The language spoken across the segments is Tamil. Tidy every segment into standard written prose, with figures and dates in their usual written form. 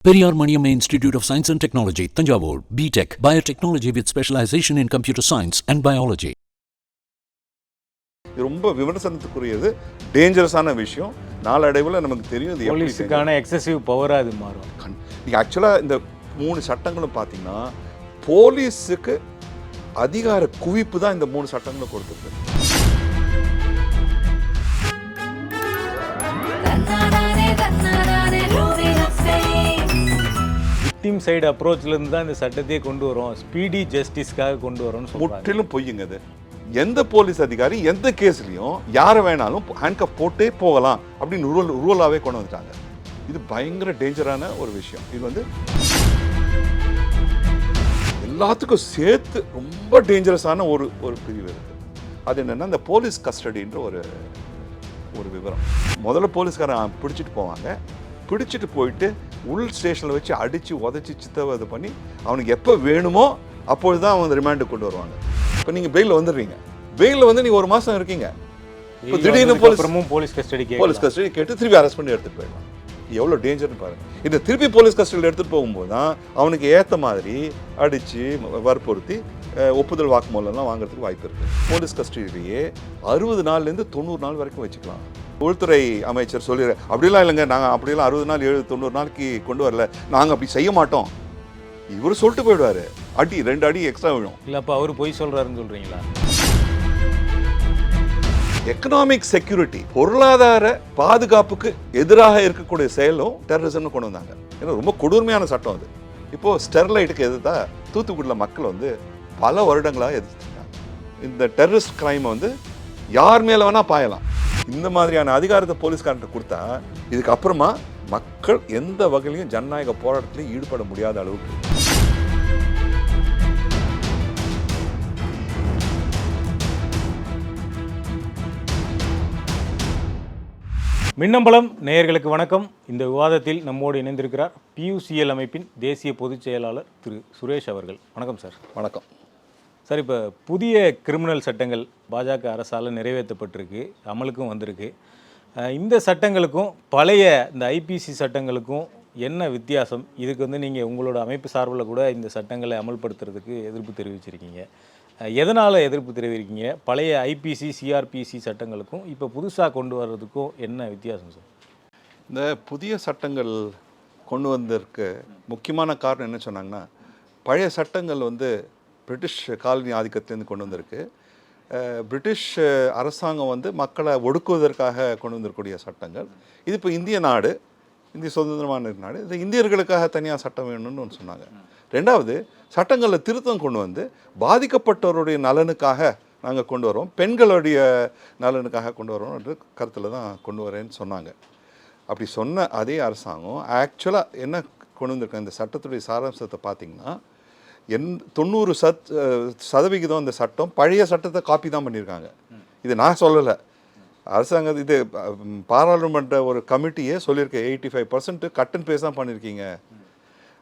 Periyar Maniamma Institute of Science and Technology, Tanjavur, B.Tech, Biotechnology with specialization in computer science and biology. இது ரொம்ப விமர்சனத்துக்குரியது, டேஞ்சரஸான விஷயம். நாளடைவில் நமக்கு தெரியும் இது போலீஸுக்கான எக்ஸசிவ் பவராக அது மாறும். நீங்கள் ஆக்சுவலாக இந்த 3 சட்டங்களும் பார்த்தீங்கன்னா போலீஸுக்கு அதிகார குவிப்பு தான் இந்த 3 சட்டங்களும் கொடுத்துருக்கு. விக்டிம் சைடு அப்ரோச்லேருந்து தான் இந்த சட்டத்தையே கொண்டு வரோம், ஸ்பீடி ஜஸ்டிஸ்க்காக கொண்டு வரோம்னு முற்றிலும் பொய்யுங்க அது. எந்த போலீஸ் அதிகாரி எந்த கேஸ்லையும் யாரை வேணாலும் ஹேண்ட்கப் போட்டே போகலாம் அப்படின்னு ரூலாகவே கொண்டு வந்துட்டாங்க. இது பயங்கர டேஞ்சரான ஒரு விஷயம். இது வந்து எல்லாத்துக்கும் சேர்த்து ரொம்ப டேஞ்சரஸான ஒரு பிரிவு இருக்குது. அது என்னென்னா இந்த போலீஸ் கஸ்டடின்ற ஒரு விவரம். முதல்ல போலீஸ்காரன் பிடிச்சிட்டு போவாங்க, பிடிச்சிட்டு போயிட்டு உள் ஸ்டேஷனில் வச்சு அடித்து உதச்சி சித்தவதை பண்ணி அவனுக்கு எப்போ வேணுமோ அப்பொழுது தான் அவங்க ரிமாண்டுக்கு கொண்டு வருவாங்க. இப்போ நீங்கள் பெயிலில் வந்துடுறீங்க, பெயிலில் வந்து நீங்கள் 1 மாதம் இருக்கீங்க, இப்போ திடீர்னு போலீஸ் கஸ்டடி கேட்டு திருப்பி அரெஸ்ட் பண்ணி எடுத்துகிட்டு போயிடலாம். எவ்வளோ டேஞ்சர்னு பாருங்கள். இந்த திருப்பி போலீஸ் கஸ்டடியில் எடுத்துகிட்டு போகும்போது தான் அவனுக்கு ஏற்ற மாதிரி அடித்து வற்புறுத்தி ஒப்புதல் வாக்குமூலம்லாம் வாங்குறதுக்கு வாய்ப்பு இருக்குது. போலீஸ் கஸ்டடியிலேயே 60 நாள்லேருந்து 90 நாள் வரைக்கும் வச்சுக்கலாம். உள்துறை அமைச்சர் சொல்லிடுற அப்படிலாம் இல்லைங்க, நாங்கள் அப்படிலாம் 60 நாள் 70-90 நாளைக்கு கொண்டு வரல, நாங்கள் அப்படி செய்ய மாட்டோம், இவர் சொல்லிட்டு போயிடுவார். அடி 2 அடி எக்ஸ்ட்ரா விழும். இல்லை அப்போ அவர் பொய் சொல்கிறாருன்னு சொல்கிறீங்களா? எக்கனாமிக் செக்யூரிட்டி, பொருளாதார பாதுகாப்புக்கு எதிராக இருக்கக்கூடிய செயலும் டெரரிசம்னு கொண்டு வந்தாங்க. ஏன்னா ரொம்ப கொடுமையான சட்டம் அது. இப்போது ஸ்டெர்லைட்டுக்கு எதிர்த்தா தூத்துக்குடியில் மக்கள் வந்து பல வருடங்களாக எதிர்த்துருக்காங்க. இந்த டெரரிஸ்ட் கிரைமை வந்து யார் மேலே வேணால் பாயலாம். இந்த மாதிரியான அதிகாரத்தை போலீஸ்காரன்ட்ட கொடுத்தா இதுக்கப்புறமா மக்கள் எந்த வகையிலையும் ஜனநாயக போராட்டத்திலையும் ஈடுபட முடியாத அளவுக்கு. மின்னம்பலம் நேயர்களுக்கு வணக்கம். இந்த விவாதத்தில் நம்மோடு இணைந்திருக்கிறார் PUCL அமைப்பின் தேசிய பொதுச் செயலாளர் திரு சுரேஷ் அவர்கள். வணக்கம் சார். வணக்கம் சார். இப்போ புதிய கிரிமினல் சட்டங்கள் பாஜக அரசால் நிறைவேற்றப்பட்டிருக்கு, அமலுக்கும் வந்திருக்கு. இந்த சட்டங்களுக்கும் பழைய இந்த IPC சட்டங்களுக்கும் என்ன வித்தியாசம்? இதுக்கு வந்து நீங்கள் உங்களோட அமைப்பு சார்பில் கூட இந்த சட்டங்களை அமல்படுத்துறதுக்கு எதிர்ப்பு தெரிவிச்சிருக்கீங்க. எதனால் எதிர்ப்பு தெரிவிக்கிறீங்க? பழைய IPC CRPC சட்டங்களுக்கும் இப்போ புதுசாக கொண்டு வர்றதுக்கும் என்ன வித்தியாசம் சார்? இந்த புதிய சட்டங்கள் கொண்டு வந்ததற்கு முக்கியமான காரணம் என்ன சொன்னாங்கன்னா, பழைய சட்டங்கள் வந்து பிரிட்டிஷ் காலனி ஆதிக்கத்திலேருந்து கொண்டு வந்திருக்கு. பிரிட்டிஷ் அரசாங்கம் வந்து மக்களை ஒடுக்குவதற்காக கொண்டு வந்திருக்கக்கூடிய சட்டங்கள். இது இப்போ இந்திய நாடு, இந்திய சுதந்திரமான நாடு, இது இந்தியர்களுக்காக தனியாக சட்டம் வேணும்னு ஒன்று சொன்னாங்க. 2வது, சட்டங்களில் திருத்தம் கொண்டு வந்து பாதிக்கப்பட்டவருடைய நலனுக்காக நாங்கள் கொண்டு வரோம், பெண்களுடைய நலனுக்காக கொண்டு வரோம் என்ற கருத்தில் தான் கொண்டு வரேன்னு சொன்னாங்க. அப்படி சொன்ன அதே அரசாங்கம் ஆக்சுவலாக என்ன கொண்டு வந்திருக்காங்க, இந்த சட்டத்துடைய சாராம்சத்தை பார்த்திங்கன்னா 90% அந்த சட்டம் பழைய சட்டத்தை காப்பி தான் பண்ணியிருக்காங்க. இது நான் சொல்லலை, அரசாங்கம் இது பாராளுமன்ற ஒரு கமிட்டியே சொல்லியிருக்கேன். 85% கட் அண்ட் பேஸ்ட் தான் பண்ணியிருக்கீங்க.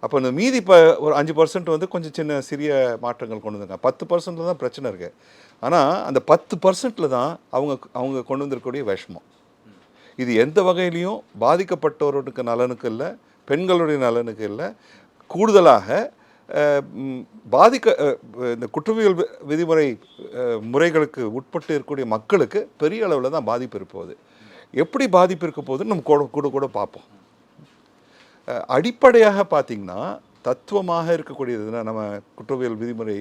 அப்போ இந்த மீதி இப்போ ஒரு 5% வந்து கொஞ்சம் சின்ன சிறிய மாற்றங்கள் கொண்டு வந்திருக்காங்க. 10% தான் பிரச்சனை இருக்குது. ஆனால் அந்த 10%ல் தான் அவங்க கொண்டு வந்திருக்கக்கூடிய விஷமம். இது எந்த வகையிலையும் பாதிக்கப்பட்டவர்களுக்கு நலனுக்கு இல்லை, பெண்களுடைய நலனுக்கு இல்லை, கூடுதலாக இந்த குற்றவியல் விதிமுறை முறைகளுக்கு உட்பட்டு இருக்கக்கூடிய மக்களுக்கு பெரிய அளவில் தான் பாதிப்பு இருப்போது. எப்படி பாதிப்பு இருக்க போகுதுன்னு நம்ம கூட பார்ப்போம். அடிப்படையாக பார்த்திங்கன்னா தத்துவமாக இருக்கக்கூடியதுன்னா நம்ம குற்றவியல் விதிமுறை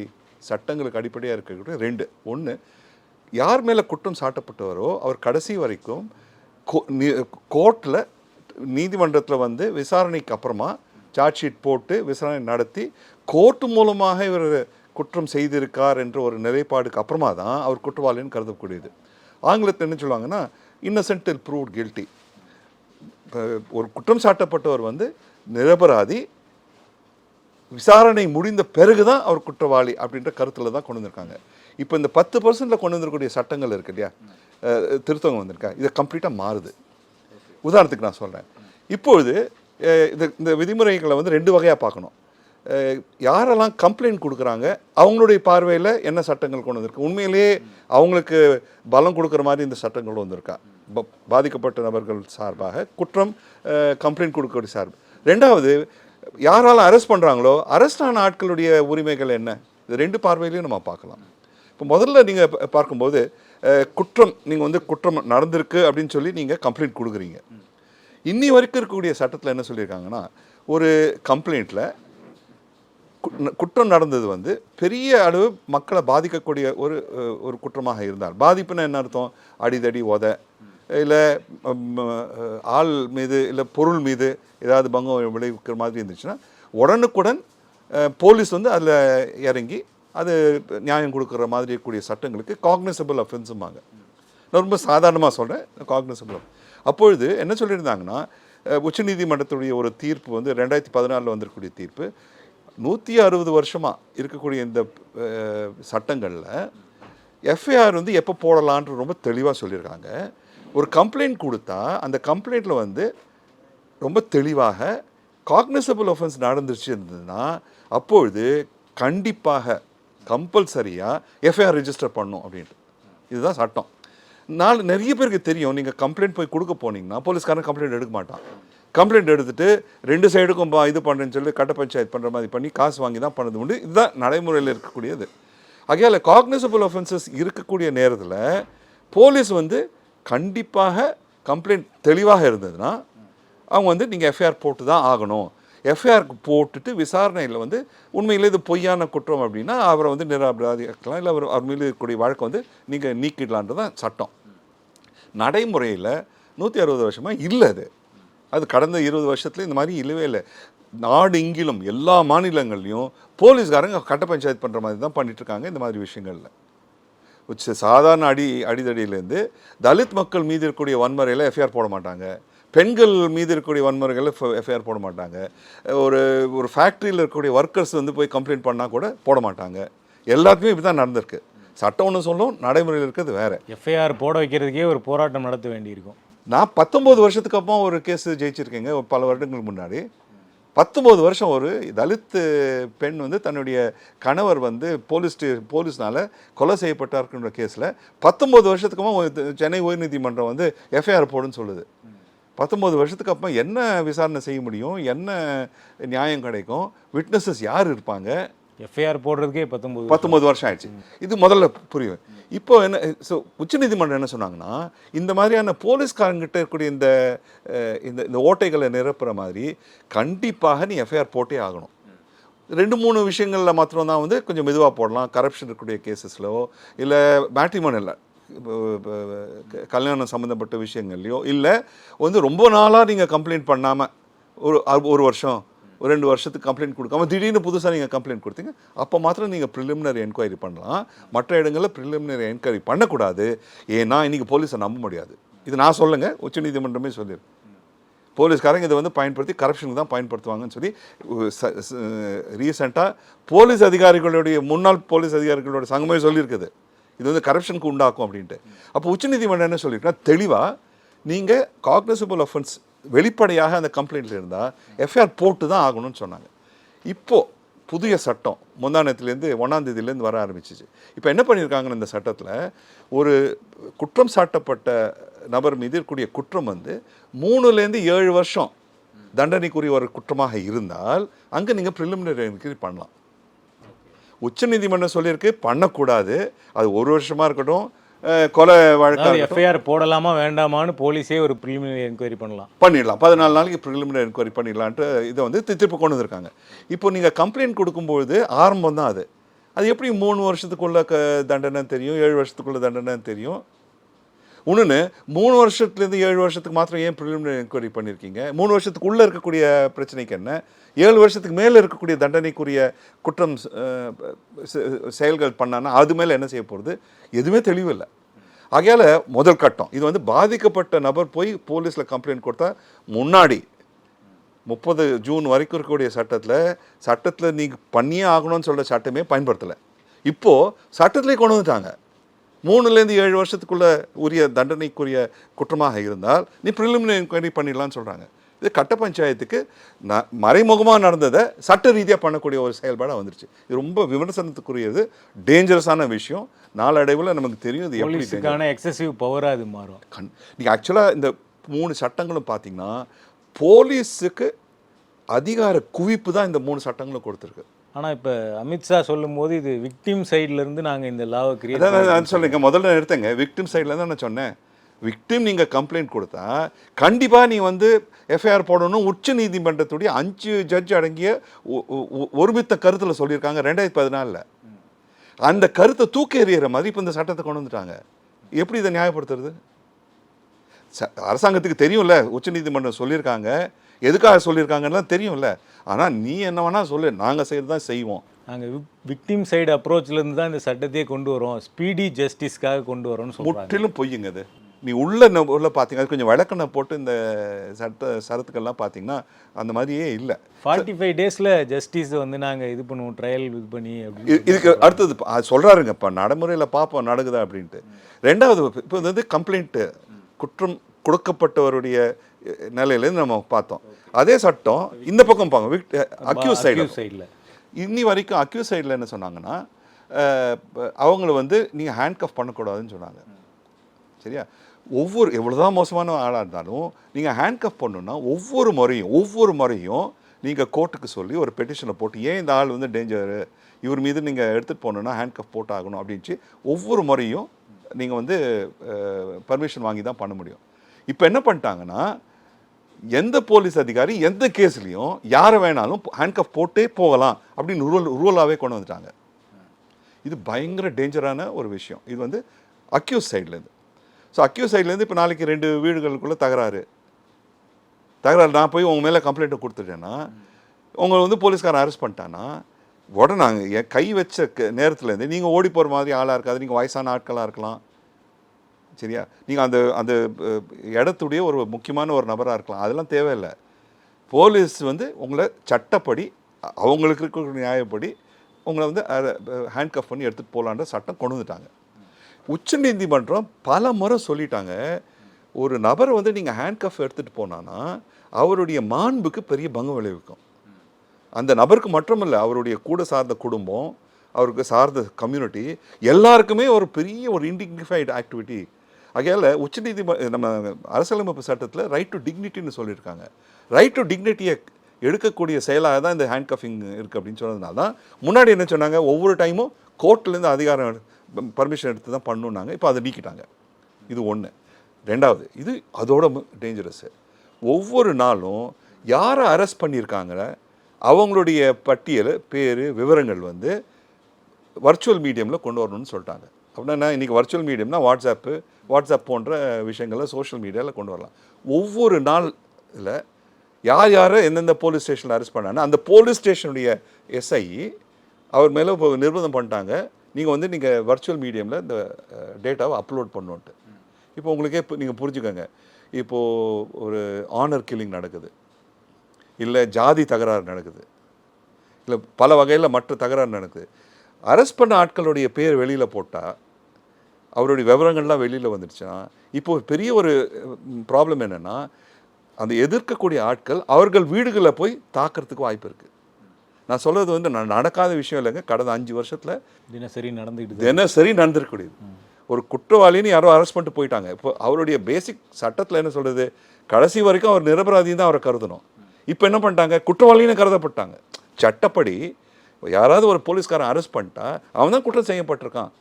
சட்டங்களுக்கு அடிப்படையாக இருக்கக்கூடிய 2. 1, யார் மேலே குற்றம் சாட்டப்பட்டவரோ அவர் கடைசி வரைக்கும் கோர்ட்டில் நீதிமன்றத்தில் வந்து விசாரணைக்கு அப்புறமா சார்ஜ் ஷீட் போட்டு விசாரணை நடத்தி கோர்ட்டு மூலமாக இவர் குற்றம் செய்திருக்கார் என்ற ஒரு நிலைப்பாடுக்கு அப்புறமா தான் அவர் குற்றவாளின்னு கருதக்கூடியது. ஆங்கிலத்தில் என்ன சொல்லுவாங்கன்னா, இன்னசென்ட் டில் ப்ரூவ்ட் கில்ட்டி. ஒரு குற்றம் சாட்டப்பட்டவர் வந்து நிரபராதி, விசாரணை முடிந்த பிறகு தான் அவர் குற்றவாளி அப்படின்ற கருத்தில் தான் கொண்டு வந்திருக்காங்க. இப்போ இந்த 10%ல் கொண்டு வந்திருக்கக்கூடிய சட்டங்கள் இருக்கு இல்லையா, திருத்தவங்க வந்திருக்கா, இதை கம்ப்ளீட்டாக மாறுது. உதாரணத்துக்கு நான் சொல்கிறேன், இப்பொழுது இந்த விதிமுறைகளை வந்து 2 வகையாக பார்க்கணும். யாரெல்லாம் கம்ப்ளைண்ட் கொடுக்குறாங்க அவங்களுடைய பார்வையில் என்ன சட்டங்கள் கொண்டு வந்திருக்கு, உண்மையிலேயே அவங்களுக்கு பலம் கொடுக்குற மாதிரி இந்த சட்டங்கள் வந்திருக்கா, பாதிக்கப்பட்ட நபர்கள் சார்பாக குற்றம் கம்ப்ளைண்ட் கொடுக்கக்கூடிய சார்பு. 2வது, யாரால அரெஸ்ட் பண்ணுறாங்களோ அரெஸ்ட் ஆன ஆட்களுடைய உரிமைகள் என்ன, இது ரெண்டு பார்வையிலையும் நம்ம பார்க்கலாம். இப்போ முதல்ல நீங்கள் பார்க்கும்போது குற்றம், நீங்கள் வந்து குற்றம் நடந்திருக்கு அப்படின்னு சொல்லி நீங்கள் கம்ப்ளைண்ட் கொடுக்குறீங்க. இன்னி வரைக்கும் இருக்கக்கூடிய சட்டத்தில் என்ன சொல்லியிருக்காங்கன்னா, ஒரு கம்ப்ளைண்ட்டில் குற்றம் நடந்தது வந்து பெரிய அளவு மக்களை பாதிக்கக்கூடிய ஒரு குற்றமாக இருந்தால், பாதிப்புன்னா என்ன அர்த்தம், அடிதடி உதை இல்லை ஆள் மீது இல்லை பொருள் மீது ஏதாவது பங்கம் விளைவிக்கிற மாதிரி இருந்துச்சுன்னா உடனுக்குடன் போலீஸ் வந்து அதில் இறங்கி அது நியாயம் கொடுக்குற மாதிரி இருக்கக்கூடிய சட்டங்களுக்கு காக்னிசபிள் அஃபென்ஸும்பாங்க. நான் ரொம்ப சாதாரணமாக சொல்கிறேன், காக்னிசபிள். அப்பொழுது என்ன சொல்லியிருந்தாங்கன்னா, உச்சநீதிமன்றத்துடைய ஒரு தீர்ப்பு வந்து 2014 வந்திருக்கக்கூடிய தீர்ப்பு 160 வருஷமாக இருக்கக்கூடிய இந்த சட்டங்களில் எஃப்ஐஆர் வந்து எப்போ போடலான்ட்டு ரொம்ப தெளிவாக சொல்லியிருக்காங்க. ஒரு கம்ப்ளைண்ட் கொடுத்தா அந்த கம்ப்ளைண்ட்டில் வந்து ரொம்ப தெளிவாக காக்னிசபிள் ஒஃபென்ஸ் நடந்துருச்சு இருந்ததுன்னா அப்பொழுது கண்டிப்பாக கம்பல்சரியாக எஃப்ஐஆர் ரெஜிஸ்டர் பண்ணணும் அப்படின்ட்டு. இதுதான் சட்டம். நிறைய பேருக்கு தெரியும், நீங்கள் கம்ப்ளைண்ட் போய் கொடுக்க போனீங்கன்னா போலீஸ்காரன் கம்ப்ளைண்ட் எடுக்க மாட்டான். கம்ப்ளைண்ட் எடுத்துகிட்டு ரெண்டு சைடுக்கும் இது பண்ணுறேன்னு சொல்லி கட்ட பஞ்சாயத்து பண்ணுற மாதிரி பண்ணி காசு வாங்கி தான் பண்ணது உண்டு. இதுதான் நடைமுறையில் இருக்கக்கூடியது. ஆகையால் காக்னிசபிள் ஒஃபென்சஸ் இருக்கக்கூடிய நேரத்தில் போலீஸ் வந்து கண்டிப்பாக கம்ப்ளைண்ட் தெளிவாக இருந்ததுன்னா அவங்க வந்து நீங்கள் எஃப்ஐஆர் போட்டு தான் ஆகணும். எஃப்ஐஆருக்கு போட்டுட்டு விசாரணையில் வந்து உண்மையில் இது பொய்யான குற்றம் அப்படின்னா அவரை வந்து நிராபராதிக்கலாம், இல்லை அவர் மீது இருக்கக்கூடிய வழக்கை வந்து நீங்கள் நீக்கிடலான்றது தான் சட்டம். நடைமுறையில் 160 வருஷமாக இல்லை. அது கடந்த 20 வருஷத்துல இந்த மாதிரி இல்லவே இல்லை. நாடு இங்கிலும் எல்லா மாநிலங்கள்லையும் போலீஸ்காரங்க கட்ட பஞ்சாயத்து பண்ணுற மாதிரி தான் பண்ணிட்டுருக்காங்க. இந்த மாதிரி விஷயங்களில் சாதாரண அடிதடியிலேருந்து தலித் மக்கள் மீது இருக்கக்கூடிய வன்முறையில் எஃப்ஐஆர் போட மாட்டாங்க, பெண்கள் மீது இருக்கக்கூடிய வன்முறைகளில் எஃப்ஐஆர் போட மாட்டாங்க, ஒரு ஃபேக்ட்ரியில் இருக்கக்கூடிய ஒர்க்கர்ஸ் வந்து போய் கம்ப்ளைண்ட் பண்ணால் கூட போட மாட்டாங்க. எல்லாத்துக்குமே இப்படி தான் நடந்திருக்கு. சட்டம் ஒன்று சொல்லும், நடைமுறையில் இருக்கிறது வேறு. எஃப்ஐஆர் போட வைக்கிறதுக்கே ஒரு போராட்டம் நடத்த வேண்டியிருக்கும். நான் 19 வருஷத்துக்கு அப்புறம் ஒரு கேஸ் ஜெயிச்சிருக்கேங்க. பல வருடங்களுக்கு முன்னாடி 19 வருஷம் ஒரு தலித் பெண் வந்து தன்னுடைய கணவர் வந்து போலீஸ்னால கொலை செய்யப்பட்டார்ன்ற கேஸில் 19 வருஷத்துக்கு அப்புறம் சென்னை உயர்நீதிமன்றம் வந்து எஃப்ஐஆர் போடுன்னு சொல்லுது. 19 வருஷத்துக்கு அப்புறம் என்ன விசாரணை செய்ய முடியும், என்ன நியாயம் கிடைக்கும், விட்னஸஸ் யார் இருப்பாங்க? எஃப்ஐஆர் போடுறதுக்கே 19 வருஷம் ஆயிடுச்சு. இது முதல்ல புரியும். இப்போ என்ன, உச்சநீதிமன்றம் என்ன சொன்னாங்கன்னா, இந்த மாதிரியான போலீஸ்காரங்கிட்ட இருக்கக்கூடிய இந்த ஓட்டைகளை நிரப்புற மாதிரி கண்டிப்பாக நீ எஃப்ஐஆர் போட்டே ஆகணும். 2-3 விஷயங்களில் மாத்திரம் தான் வந்து கொஞ்சம் மெதுவாக போடலாம். கரப்ஷன் இருக்கக்கூடிய கேசஸ்லோ இல்லை மேட்ரிமோனியில் கல்யாணம் சம்மந்தப்பட்ட விஷயங்கள்லையோ, இல்லை வந்து ரொம்ப நாளாக நீங்கள் கம்ப்ளைண்ட் பண்ணாமல் ஒரு வருஷம் 2 வருஷத்துக்கு கம்ப்ளைண்ட் கொடுக்காம திடீர்னு புதுசாக நீங்கள் கம்ப்ளைண்ட் கொடுத்தீங்க, அப்போ மாத்திரம் நீங்கள் ப்ரிலிமினரி என்கொயரி பண்ணலாம். மற்ற இடங்களில் ப்ரிலிமினரி என்கொயரி பண்ணக்கூடாது. ஏன்னா இன்றைக்கி போலீஸை நம்ப முடியாது. இது நான் சொல்லுங்க, உச்சநீதிமன்றமே சொல்லியிருக்கு. போலீஸ்காரங்க இதை வந்து பயன்படுத்தி கரப்ஷனுக்கு தான் பயன்படுத்துவாங்கன்னு சொல்லி ரீசெண்டாக போலீஸ் அதிகாரிகளுடைய முன்னாள் போலீஸ் அதிகாரிகளோட சங்கமே சொல்லியிருக்குது, இது வந்து கரப்ஷனுக்கு உண்டாக்கும் அப்படின்ட்டு. அப்போ உச்சநீதிமன்றம் என்ன சொல்லியிருக்குன்னா, தெளிவாக நீங்கள் காக்னிசபிள் அஃபென்ஸ் வெளிப்படையாக அந்த கம்ப்ளைண்ட்டில் இருந்தால் எஃப்ஐஆர் போட்டு தான் ஆகணும்னு சொன்னாங்க. இப்போது புதிய சட்டம் முந்தானத்துலேருந்து 1ஆம் தேதியிலேருந்து வர ஆரம்பிச்சிச்சு. இப்போ என்ன பண்ணியிருக்காங்கன்னு இந்த சட்டத்தில், ஒரு குற்றம் சாட்டப்பட்ட நபர் மீது இருக்கக்கூடிய குற்றம் வந்து 3லேருந்து 7 வருஷம் தண்டனைக்குரிய ஒரு குற்றமாக இருந்தால் அங்கே நீங்கள் ப்ரிலிமினரி என்கொயரி பண்ணலாம். உச்சநீதிமன்றம் சொல்லியிருக்கு பண்ணக்கூடாது, அது 1 வருஷமாக இருக்கட்டும், கொலை வழக்கு எஃப்ஐஆர் போடலாமா வேண்டாமான்னு போலீஸே ஒரு ப்ரிலிமினரி என்கொயரி பண்ணிடலாம். 14 நாளைக்கு ப்ரிலிமினரி என்கொயரி பண்ணிடலான்ட்டு இதை வந்து திருப்பி கொண்டு வந்திருக்காங்க. இப்போ நீங்கள் கம்ப்ளைண்ட் கொடுக்கும்பொழுது ஆரம்பம் தான் அது எப்படி 3 வருஷத்துக்குள்ள தண்டனை தெரியும், 7 வருஷத்துக்குள்ள தண்டனை தெரியும். இன்னொன்று 3 வருஷத்துலேருந்து 7 வருஷத்துக்கு மாத்திரம் ஏன் ப்ரிலிமினரி என்கொயரி பண்ணியிருக்கீங்க? 3 வருஷத்துக்குள்ளே இருக்கக்கூடிய பிரச்சனைக்கு என்ன, 7 வருஷத்துக்கு மேலே இருக்கக்கூடிய தண்டனைக்குரிய குற்றம் செயல்கள் பண்ணான்னா அது மேலே என்ன செய்ய போகிறது? எதுவுமே தெளிவில்லை. ஆகையால் முதல் கட்டம் இது வந்து பாதிக்கப்பட்ட நபர் போய் போலீஸில் கம்ப்ளைண்ட் கொடுத்தா முன்னாடி 30 ஜூன் வரைக்கும் இருக்கக்கூடிய சட்டத்தில் நீங்கள் பண்ணியே ஆகணும்னு சொல்கிற சட்டமே பயன்படுத்தலை. இப்போது சட்டத்திலே கொண்டு வந்துட்டாங்க. 3லேருந்து 7 வருஷத்துக்குள்ள உரிய தண்டனைக்குரிய குற்றமாக இருந்தால் நீ ப்ரிலிமினரி என்கொயரி பண்ணிடலான்னு சொல்கிறாங்க. இது கட்ட பஞ்சாயத்துக்கு மறைமுகமாக நடந்ததை சட்ட ரீதியாக பண்ணக்கூடிய ஒரு செயல்பாடாக வந்துருச்சு. இது ரொம்ப விமர்சனத்துக்குரியது, டேஞ்சரஸான விஷயம். நாளடைவில் நமக்கு தெரியும் இது எப்படி எக்ஸசிவ் பவராக அது மாறும். நீங்கள் ஆக்சுவலாக இந்த 3 சட்டங்களும் பார்த்தீங்கன்னா போலீஸுக்கு அதிகார குவிப்பு தான் இந்த 3 சட்டங்களும் கொடுத்துருக்கு. ஆனால் இப்போ அமித்ஷா சொல்லும்போது இது விக்டிம் சைட்லேருந்து நாங்கள் இந்த லாவை கிரியேட் அதான் சொல்லுங்க, முதல்ல நிறுத்துங்க. விக்டிம் சைடில் தான் நான் சொன்னேன். விக்டிம் நீங்கள் கம்ப்ளைண்ட் கொடுத்தா கண்டிப்பாக நீ வந்து எஃப்ஐஆர் போடணும். உச்ச நீதிமன்றத்துடைய 5 ஜட்ஜ் அடங்கிய ஒருமித்த கருத்தில் சொல்லியிருக்காங்க 2014. அந்த கருத்தை தூக்கி எறிகிற மாதிரி இப்போ இந்த சட்டத்தை கொண்டு வந்துட்டாங்க. எப்படி இதை நியாயப்படுத்துறது? அரசாங்கத்துக்கு தெரியும்ல உச்சநீதிமன்றம் சொல்லியிருக்காங்க, எதுக்காக சொல்லியிருக்காங்கன்னா தெரியும்ல. ஆனால் நீ என்ன வேணால் சொல்லு, நாங்கள் செய்கிறது தான் செய்வோம். நாங்கள் விக்டிம் சைடு அப்ரோச்லேருந்து தான் இந்த சட்டத்தையே கொண்டு வரோம், ஸ்பீடி ஜஸ்டிஸ்க்காக கொண்டு வரோம்னு சொல்கிறாங்க. முற்றிலும் பொய்யுங்க அது. நீ உள்ள பார்த்தீங்க, அது கொஞ்சம் விளக்கணை போட்டு இந்த சரத்துக்கள்லாம் பார்த்தீங்கன்னா அந்த மாதிரியே இல்லை. 45 டேஸில் ஜஸ்டிஸை வந்து நாங்கள் இது பண்ணுவோம், ட்ரையல் இது பண்ணி அப்படின்னு. இதுக்கு அடுத்தது அது சொல்கிறாருங்க, இப்போ நடைமுறையில் பார்ப்போம் நடக்குதா அப்படின்ட்டு. ரெண்டாவது, இப்போ வந்து கம்ப்ளைண்ட்டு குற்றம் கொடுக்கப்பட்டவருடைய நிலையிலேருந்து நம்ம பார்த்தோம். அதே சட்டம் இந்த பக்கம் பாங்க, அக்யூஸ் சைடில். இன்னி வரைக்கும் அக்யூஸ் சைடில் என்ன சொன்னாங்கன்னா, அவங்கள வந்து நீங்கள் ஹேண்ட் கஃப் பண்ணக்கூடாதுன்னு சொன்னாங்க. சரியா? எவ்வளோதான் மோசமான ஆளாக இருந்தாலும் நீங்கள் ஹேண்ட் கஃப் பண்ணணுன்னா ஒவ்வொரு முறையும் நீங்கள் கோர்ட்டுக்கு சொல்லி ஒரு பெட்டிஷனை போட்டு, ஏன் இந்த ஆள் வந்து டேஞ்சரு, இவர் மீது நீங்கள் எடுத்துகிட்டு போகணுன்னா ஹேண்ட் கஃப் போட்டு ஆகணும் அப்படின்ட்டு ஒவ்வொரு முறையும் நீங்கள் வந்து பர்மிஷன் வாங்கி தான் பண்ண முடியும். இப்போ என்ன பண்ணிட்டாங்கன்னா, எந்த போலீஸ் அதிகாரி எந்த கேஸ்லையும் யாரை வேணாலும் ஹேண்ட் கஃப் போட்டே போகலாம் அப்படின்னு ரூலாகவே கொண்டு வந்துட்டாங்க. இது பயங்கர டேஞ்சரான ஒரு விஷயம். இது வந்து அக்யூஸ் சைட்லேருந்து. ஸோ அக்யூஸ் சைட்லேருந்து இப்போ நாளைக்கு 2 வீடுகளுக்குள்ளே தகராறு, நான் போய் உங்கள் மேலே கம்ப்ளைண்ட்டை கொடுத்துட்டேன்னா, உங்களை வந்து போலீஸ்காரன் அரெஸ்ட் பண்ணிட்டான்னா, உடனே நாங்கள் என் கை வச்ச நேரத்துலேருந்து நீங்கள் ஓடி போகிற மாதிரி ஆளாக இருக்காது. நீங்கள் வயசான ஆட்களாக இருக்கலாம். சரியா? நீங்கள் அந்த இடத்துடைய ஒரு முக்கியமான ஒரு நபராக இருக்கலாம். அதெல்லாம் தேவையில்லை. போலீஸ் வந்து உங்களை சட்டப்படி அவங்களுக்கு இருக்கிற நியாயப்படி உங்களை வந்து ஹேண்ட் கஃப் பண்ணி எடுத்துகிட்டு போகலான்ற சட்டம் கொண்டு வந்துட்டாங்க. உச்ச நீதிமன்றம் பல முறை சொல்லிட்டாங்க, ஒரு நபரை வந்து நீங்கள் ஹேண்ட் கஃப் எடுத்துகிட்டு போனான்னா அவருடைய மாண்புக்கு பெரிய பங்கம் விளைவிக்கும். அந்த நபருக்கு மட்டுமில்லை, அவருடைய கூட சார்ந்த குடும்பம், அவருக்கு சார்ந்த கம்யூனிட்டி, எல்லாருக்குமே ஒரு பெரிய ஒரு இன்டிக்னிஃபைடு ஆக்டிவிட்டி. ஆகையால் நம்ம அரசியலமைப்பு சட்டத்தில் ரைட் டு டிக்னிட்டின்னு சொல்லியிருக்காங்க. ரைட் டு டிக்னிட்டியை எடுக்கக்கூடிய செயலாக தான் இந்த ஹேண்ட் கஃபிங் இருக்குது அப்படின்னு சொன்னதுனால தான் முன்னாடி என்ன சொன்னாங்க, ஒவ்வொரு டைமும் கோர்ட்லேருந்து அதிகாரம் பர்மிஷன் எடுத்து தான் பண்ணணுன்னாங்க. இப்போ அதை நீக்கிட்டாங்க. இது ஒன்று. ரெண்டாவது, இது அதோட டேஞ்சரஸ்ஸு. ஒவ்வொரு நாளும் யாரை அரெஸ்ட் பண்ணியிருக்காங்க அவங்களுடைய பட்டியல், பேர், விவரங்கள் வந்து வர்ச்சுவல் மீடியமில் கொண்டு வரணும்னு சொல்லிட்டாங்க. அப்படின்னா இன்றைக்கி வர்ச்சுவல் மீடியம்னா வாட்ஸ்அப் போன்ற விஷயங்களில் சோஷியல் மீடியாவில் கொண்டு வரலாம். ஒவ்வொரு நாளில் யாரை எந்தெந்த போலீஸ் ஸ்டேஷனில் அரெஸ்ட் பண்ணாங்கன்னா அந்த போலீஸ் ஸ்டேஷனுடைய எஸ்ஐ அவர் மேலே இப்போ நிர்பந்தம் பண்ணிட்டாங்க, நீங்கள் வர்ச்சுவல் மீடியமில் இந்த டேட்டாவை அப்லோட் பண்ணுன்ட்டு. இப்போ உங்களுக்கே நீங்கள் புரிஞ்சுக்கோங்க, இப்போது ஒரு ஆனர் கில்லிங் நடக்குது, இல்லை ஜாதி தகராறு நடக்குது, இல்லை பல வகையில் மற்ற தகராறு நடக்குது. அரெஸ்ட் பண்ண ஆட்களுடைய பேர் வெளியில் போட்டால், அவருடைய விவரங்கள்லாம் வெளியில் வந்துடுச்சுன்னா, இப்போது பெரிய ஒரு ப்ராப்ளம் என்னென்னா, அந்த எதிர்க்கக்கூடிய ஆட்கள் அவர்கள் வீடுகளில் போய் தாக்கிறதுக்கு வாய்ப்பு இருக்குது. நான் சொல்கிறது வந்து நடக்காத விஷயம் இல்லைங்க. கடந்த 5 வருஷத்தில் தினசரி நடந்திருக்கக்கூடியது. ஒரு குற்றவாளின்னு யாரோ அரெஸ்ட் பண்ணிட்டு போயிட்டாங்க. இப்போ அவருடைய பேசிக் சட்டத்தில் என்ன சொல்கிறது, கடைசி வரைக்கும் அவர் நிரபராதின்னு தான் அவரை கருதணும். இப்போ என்ன பண்ணிட்டாங்க, குற்றவாளின்னு கருதப்பட்டாங்க. சட்டப்படி யாராவது ஒரு போலீஸ்காரன் அரெஸ்ட் பண்ணிட்டா அவன் தான் குற்றம் செய்யப்பட்டிருக்கான்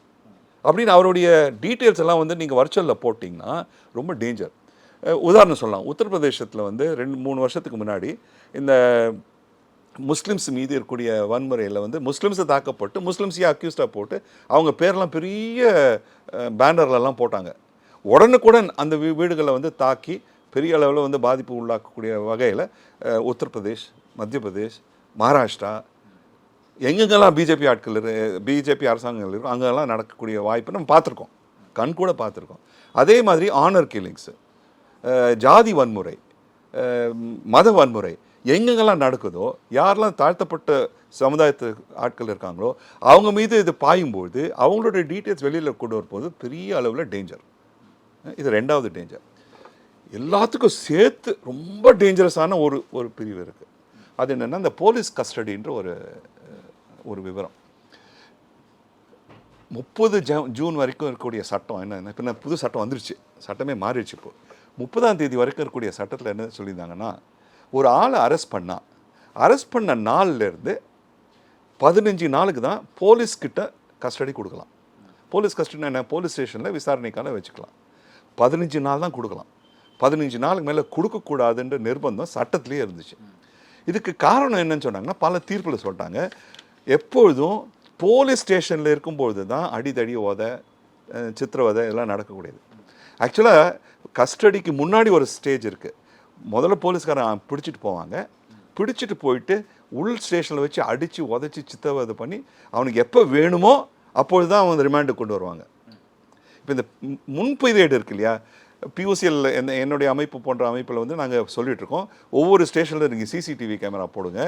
அப்படின்னு அவருடைய டீட்டெயில்ஸ் எல்லாம் வந்து நீங்கள் வர்ச்சுவலில் போட்டிங்கன்னா ரொம்ப டேஞ்சர். உதாரணம் சொல்லலாம், உத்தரப்பிரதேசத்தில் வந்து 2-3 வருஷத்துக்கு முன்னாடி இந்த முஸ்லீம்ஸ் மீது இருக்கக்கூடிய வன்முறையில் வந்து முஸ்லீம்ஸை தாக்கப்பட்டு முஸ்லீம்ஸையே அக்யூஸ்டாக போட்டு அவங்க பேரெல்லாம் பெரிய பேனர்லலாம் போட்டாங்க. உடனுக்குடன் அந்த வீடுகளை வந்து தாக்கி பெரிய அளவில் வந்து பாதிப்பு உள்ளாக்கக்கூடிய வகையில் உத்தரப்பிரதேஷ், மத்திய பிரதேஷ், மகாராஷ்டிரா, எங்கெங்கெல்லாம் பிஜேபி அரசாங்கங்கள் இருக்கும் அங்கெல்லாம் நடக்கக்கூடிய வாய்ப்பு நம்ம பார்த்துருக்கோம், கண் கூட பார்த்துருக்கோம். அதே மாதிரி ஆனர் கில்லிங்ஸு, ஜாதி வன்முறை, மத வன்முறை எங்கெங்கெல்லாம் நடக்குதோ, யாரெல்லாம் தாழ்த்தப்பட்ட சமுதாயத்து ஆட்கள் இருக்காங்களோ அவங்க மீது இது பாயும்போது அவங்களுடைய டீட்டெயில்ஸ் வெளியில் கொண்டு வரும்போது பெரிய அளவில் டேஞ்சர். இது ரெண்டாவது டேஞ்சர். எல்லாத்துக்கும் சேர்த்து ரொம்ப டேஞ்சரஸான ஒரு பிரிவு இருக்குது. அது என்னென்னா இந்த போலீஸ் கஸ்டடின்ற ஒரு விவரம். 30 ஜூன் வரைக்கும் இருக்கக்கூடிய சட்டம் என்ன, இப்போ புது சட்டம் வந்துருச்சு, சட்டமே மாறிடுச்சு. இப்போ 30ஆம் தேதி வரைக்கும் இருக்கக்கூடிய சட்டத்தில் என்ன சொல்லியிருந்தாங்கன்னா, ஒரு ஆளை அரெஸ்ட் பண்ணால் அரெஸ்ட் பண்ண நாள்லேருந்து 15 நாளுக்கு தான் போலீஸ்கிட்ட கஸ்டடி கொடுக்கலாம். போலீஸ் கஸ்டடி என்ன, போலீஸ் ஸ்டேஷனில் விசாரணைக்கான வச்சுக்கலாம். 15 நாள் தான் கொடுக்கலாம். 15 நாளுக்கு மேலே கொடுக்கக்கூடாதுன்ற நிர்பந்தம் சட்டத்திலே இருந்துச்சு. இதுக்கு காரணம் என்னன்னு சொன்னாங்கன்னா, பல தீர்ப்பில் சொல்லிட்டாங்க, எப்பொழுதும் போலீஸ் ஸ்டேஷனில் இருக்கும்பொழுது தான் அடிதடி உதை சித்திரவதை இதெல்லாம் நடக்கக்கூடியது. ஆக்சுவலாக கஸ்டடிக்கு முன்னாடி ஒரு ஸ்டேஜ் இருக்குது. முதல்ல போலீஸ்காரன் பிடிச்சிட்டு போவாங்க, பிடிச்சிட்டு போயிட்டு உள் ஸ்டேஷனில் வச்சு அடித்து உதச்சி சித்திரவதை பண்ணி அவனுக்கு எப்போ வேணுமோ அப்பொழுது தான் அவன் ரிமாண்டுக்கு கொண்டு வருவாங்க. இப்போ இந்த முன்பதிவேடு இருக்கு இல்லையா, பியூசிஎல் என்னுடைய அமைப்பு போன்ற அமைப்பில் வந்து நாங்கள் சொல்லிகிட்ருக்கோம், ஒவ்வொரு ஸ்டேஷனில் நீங்கள் சிசிடிவி கேமரா போடுங்க,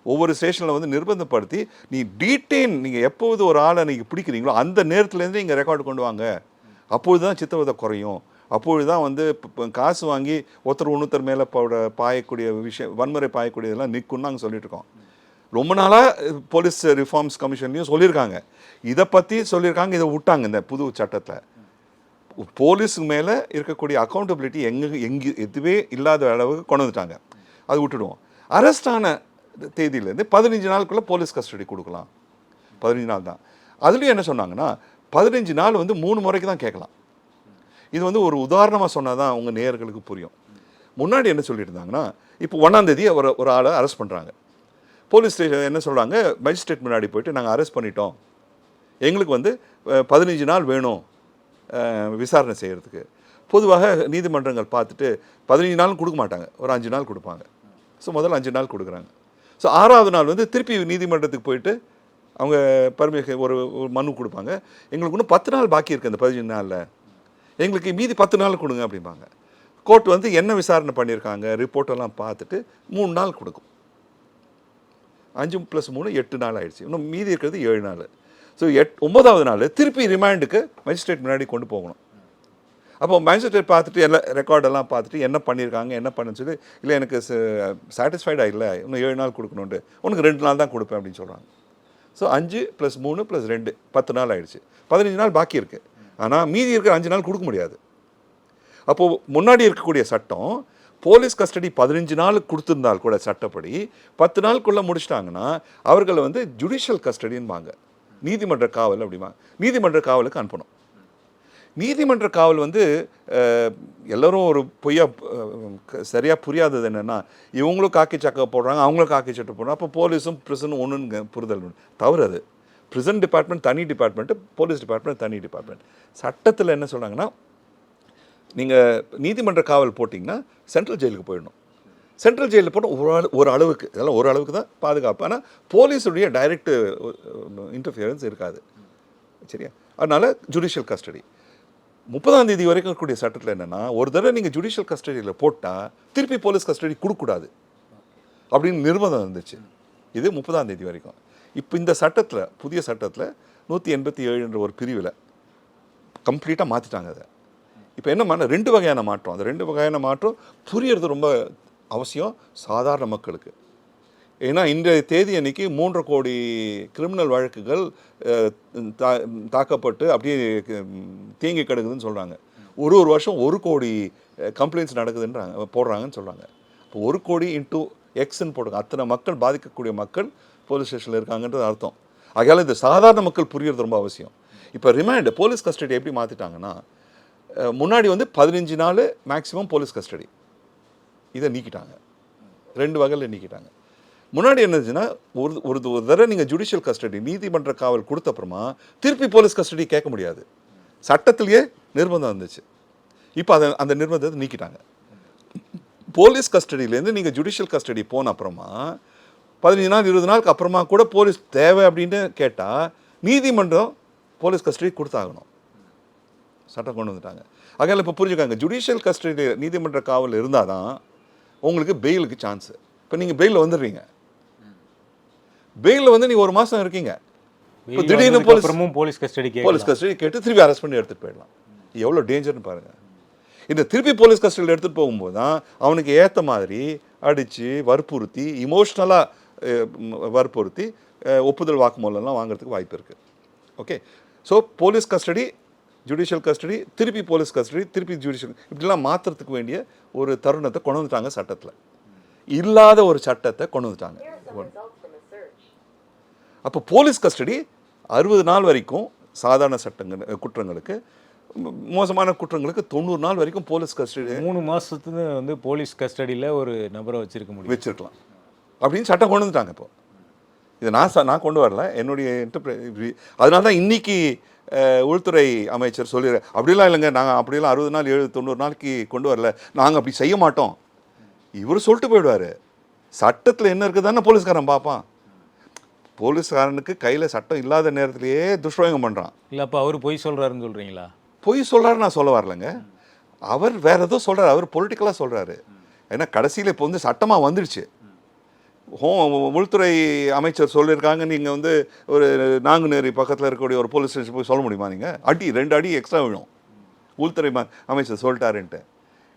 ஒவ்வொரு ஸ்டேஷனில் வந்து நிர்பந்தப்படுத்தி நீ டீட்டெயின் நீங்கள் எப்போது ஒரு ஆளை நீங்கள் பிடிக்கிறீங்களோ அந்த நேரத்துலேருந்து நீங்கள் ரெக்கார்டு கொண்டு வாங்க, அப்பொழுது தான் சித்திரவதை குறையும், அப்பொழுது தான் வந்து காசு வாங்கி ஒருத்தர் இன்னொருத்தர் மேலே பாயக்கூடிய விஷயம், வன்முறை பாயக்கூடியதெல்லாம் நிற்கும்னு நாங்கள் சொல்லிட்டுருக்கோம். ரொம்ப நாளாக போலீஸ் ரிஃபார்ம்ஸ் கமிஷன்லையும் சொல்லியிருக்காங்க, இதை பற்றி சொல்லியிருக்காங்க, இதை விட்டாங்க. இந்த புது சட்டத்தில் போலீஸுக்கு மேலே இருக்கக்கூடிய அக்கௌண்டபிலிட்டி எதுவே இல்லாத அளவுக்கு கொண்டு வந்துட்டாங்க. அது விட்டுடுவோம். அரெஸ்டான தேதியிலேருந்து 15 நாளுக்குள்ளே போலீஸ் கஸ்டடி கொடுக்கலாம். 15 நாள் தான். அதுலேயும் என்ன சொன்னாங்கன்னா, 15 நாள் வந்து 3 முறைக்கு தான் கேட்கலாம். இது வந்து ஒரு உதாரணமாக சொன்னால் தான் உங்கள் நேயர்களுக்கு புரியும். முன்னாடி என்ன சொல்லிட்டு இருந்தாங்கன்னா, இப்போ 1ஆம் தேதி ஒரு ஆளை அரெஸ்ட் பண்ணுறாங்க. போலீஸ் ஸ்டேஷன் என்ன சொல்கிறாங்க, மேஜிஸ்ட்ரேட் முன்னாடி போயிட்டு நாங்கள் அரெஸ்ட் பண்ணிட்டோம், எங்களுக்கு வந்து 15 நாள் வேணும் விசாரணை செய்கிறதுக்கு. பொதுவாக நீதிமன்றங்கள் பார்த்துட்டு 15 நாளும் கொடுக்க மாட்டாங்க, ஒரு 5 நாள் கொடுப்பாங்க. ஸோ முதல்ல 5 நாள் கொடுக்குறாங்க. ஸோ 6ஆவது நாள் வந்து திருப்பி நீதிமன்றத்துக்கு போயிட்டு அவங்க ஒரு மனு கொடுப்பாங்க, எங்களுக்கு இன்னும் 10 நாள் பாக்கி இருக்குது அந்த 15 நாளில், எங்களுக்கு மீதி 10 நாள் கொடுங்க அப்படிம்பாங்க. கோர்ட் வந்து என்ன விசாரணை பண்ணியிருக்காங்க ரிப்போர்ட்டெல்லாம் பார்த்துட்டு 3 நாள் கொடுக்கும். 5 + 3 8 நாள் ஆயிடுச்சு, இன்னும் மீதி இருக்கிறது 7 நாள். ஸோ 9ஆவது நாள் திருப்பி ரிமாண்டுக்கு மேஜிஸ்ட்ரேட் முன்னாடி கொண்டு போகணும். அப்போ மேஜிஸ்ட்ரேட் பார்த்துட்டு எல்லாம் ரெக்கார்டெல்லாம் பார்த்துட்டு என்ன பண்ணியிருக்காங்க என்ன பண்ணுன்னு சொல்லி, இல்லை எனக்கு சாட்டிஸ்ஃபைடாக இல்லை, இன்னும் 7 நாள் கொடுக்கணுன்ட்டு, உனக்கு 2 நாள் தான் கொடுப்பேன் அப்படின்னு சொல்கிறாங்க. ஸோ 5 + 3 + 2 10 நாள் ஆயிடுச்சு. 15 நாள் பாக்கி இருக்குது. ஆனால் மீதி இருக்கிற 5 நாள் கொடுக்க முடியாது. அப்போது முன்னாடி இருக்கக்கூடிய சட்டம் போலீஸ் கஸ்டடி 15 நாள் கொடுத்துருந்தால் கூட சட்டப்படி 10 நாளுக்குள்ளே முடிச்சிட்டாங்கன்னா அவர்களை வந்து ஜுடிஷியல் கஸ்டடின்பாங்க, நீதிமன்ற காவல் அப்படிமா, நீதிமன்ற காவலுக்கு அனுப்பணும். நீதிமன்ற காவல் வந்து எல்லோரும் ஒரு பொய்யா சரியாக புரியாதது என்னென்னா, இவங்களும் காக்கி சக்கை போடுறாங்க, அவங்களும் காக்கி சட்டை போடுறாங்க, அப்போ போலீஸும் ப்ரிசனும் ஒன்றுன்னு புரிதல் தவறு. அது ப்ரிசன் டிபார்ட்மெண்ட் தனி டிபார்ட்மெண்ட்டு, போலீஸ் டிபார்ட்மெண்ட் தனி டிபார்ட்மெண்ட். சட்டத்தில் என்ன சொல்கிறாங்கன்னா, நீங்கள் நீதிமன்ற காவல் போட்டிங்கன்னா சென்ட்ரல் ஜெயிலுக்கு போயிடணும். சென்ட்ரல் ஜெயிலில் போட்டால் ஒரு அளவுக்கு, இதெல்லாம் ஒரு அளவுக்கு தான் பாதுகாப்பு, ஆனால் போலீஸுடைய டைரக்ட் இன்டர்ஃபியரன்ஸ் இருக்காது. சரியா? அதனால் ஜுடிஷியல் கஸ்டடி 30ஆம் தேதி வரைக்கும் இருக்கக்கூடிய சட்டத்தில் என்னென்னா, ஒரு தடவை நீங்கள் ஜுடிஷியல் கஸ்டடியில் போட்டால் திருப்பி போலீஸ் கஸ்டடி கொடுக்கக்கூடாது அப்படின்னு நிர்பந்தம் இருந்துச்சு. இது 30ஆம் தேதி வரைக்கும். இப்போ இந்த சட்டத்தில், புதிய சட்டத்தில் 187 ஒரு பிரிவில் கம்ப்ளீட்டாக மாற்றிட்டாங்க. அதை இப்போ என்ன 2 வகையான மாற்றம். அந்த 2 வகையான மாற்றம் புரியறது ரொம்ப அவசியம் சாதாரண மக்களுக்கு. ஏன்னா இன்றைய தேதி அன்னைக்கு 3.5 கோடி கிரிமினல் வழக்குகள் தாக்கப்பட்டு அப்படியே தேங்கி கிடக்குதுன்னு சொல்கிறாங்க. ஒரு வருஷம் 1 கோடி கம்ப்ளைண்ட்ஸ் நடக்குதுன்றாங்க, போடுறாங்கன்னு சொல்கிறாங்க. இப்போ 1 கோடி × Xன்னு போடுங்க, அத்தனை மக்கள், பாதிக்கக்கூடிய மக்கள் போலீஸ் ஸ்டேஷனில் இருக்காங்கன்றது அர்த்தம். ஆகையால் இந்த சாதாரண மக்கள் புரியறது ரொம்ப அவசியம். இப்போ ரிமாண்ட் போலீஸ் கஸ்டடி எப்படி மாற்றிட்டாங்கன்னா, முன்னாடி வந்து 15 நாள் மேக்ஸிமம் போலீஸ் கஸ்டடி, இதை நீக்கிட்டாங்க. 2 வகையில் நீக்கிட்டாங்க. முன்னாடி என்னதுன்னா, ஒரு தடவை நீங்கள் ஜுடிஷியல் கஸ்டடி நீதிமன்ற காவல் கொடுத்த அப்புறமா திருப்பி போலீஸ் கஸ்டடி கேட்க முடியாது, சட்டத்திலேயே நிர்பந்தம் இருந்துச்சு. இப்போ அந்த நிர்பந்தத்தை நீக்கிட்டாங்க. போலீஸ் கஸ்டடியிலேருந்து நீங்கள் ஜுடிஷியல் கஸ்டடி போன அப்புறமா 15 நாள் 20 நாளுக்கு அப்புறமா கூட போலீஸ் தேவை அப்படின்னு கேட்டால் நீதிமன்றம் போலீஸ் கஸ்டடி கொடுத்தாகணும். சட்டம் கொண்டு வந்துட்டாங்க. அதனால் இப்போ புரிஞ்சுக்காங்க, ஜுடிஷியல் கஸ்டடி நீதிமன்ற காவல் இருந்தால் தான் உங்களுக்கு பெயிலுக்கு சான்ஸு. இப்போ நீங்கள் பெயிலில் வந்துடுறீங்க, பெயிலில் வந்து நீங்கள் 1 மாதம் இருக்கீங்க, இப்போ திடீர்னு போலீஸ் கஸ்டடி கேட்டு திருப்பி அரெஸ்ட் பண்ணி எடுத்துகிட்டு போயிடலாம். எவ்வளோ டேஞ்சர்னு பாருங்கள். இந்த திருப்பி போலீஸ் கஸ்டடியில் எடுத்துகிட்டு போகும்போது தான் அவனுக்கு ஏற்ற மாதிரி அடித்து வற்புறுத்தி, இமோஷ்னலாக வற்புறுத்தி ஒப்புதல் வாக்குமூலம்லாம் வாங்குறதுக்கு வாய்ப்பு இருக்குது. Okay, so police custody, judicial custody, திருப்பி போலீஸ் கஸ்டடி, திருப்பி ஜுடிஷியல், இப்படிலாம் மாற்றுறதுக்கு வேண்டிய ஒரு தருணத்தை கொண்டு வந்துட்டாங்க. சட்டத்தில் இல்லாத ஒரு சட்டத்தை கொண்டு வந்துட்டாங்க. அப்போ போலீஸ் கஸ்டடி 60 நாள் வரைக்கும் சாதாரண சட்டங்கள் குற்றங்களுக்கு, மோசமான குற்றங்களுக்கு 90 நாள் வரைக்கும் போலீஸ் கஸ்டடி 3 மாதத்துக்கு வந்து போலீஸ் கஸ்டடியில் ஒரு நபரை வச்சிருக்கலாம் அப்படின்னு சட்டம் கொண்டு வந்துட்டாங்க. இப்போ இது நான் கொண்டு வரல, என்னுடைய அதனால தான் இன்னைக்கு உள்துறை அமைச்சர் சொல்லிடுற அப்படிலாம் இல்லைங்க, நாங்கள் அப்படிலாம் 60 நாள் 90 நாளைக்கு கொண்டு வரல, நாங்கள் அப்படி செய்ய மாட்டோம். இவர் சொல்லிட்டு போயிடுவார். சட்டத்தில் என்ன இருக்குதானே போலீஸ்காரன் பார்ப்பான். போலீஸ்காரனுக்கு கையில் சட்டம் இல்லாத நேரத்திலேயே துஷ்பிரயோகம் பண்ணுறான். இல்லை அப்போ அவர் பொய் சொல்கிறாருன்னு சொல்கிறீங்களா? பொய் சொல்கிறாரு நான் சொல்ல வரலைங்க, அவர் வேறு ஏதோ சொல்கிறார், அவர் பொலிட்டிக்கலாக சொல்கிறாரு. ஏன்னா கடைசியில் இப்போ வந்து சட்டமாக வந்துடுச்சு. உள்துறை அமைச்சர் சொல்லியிருக்காங்க, நீங்கள் வந்து ஒரு நாங்குநேரி பக்கத்தில் இருக்கக்கூடிய ஒரு போலீஸ் ஸ்டேஷன் போய் சொல்ல முடியுமா? நீங்கள் 2 அடி எக்ஸ்ட்ரா விழும் உள்துறை அமைச்சர் சொல்லிட்டாருன்ட்டு.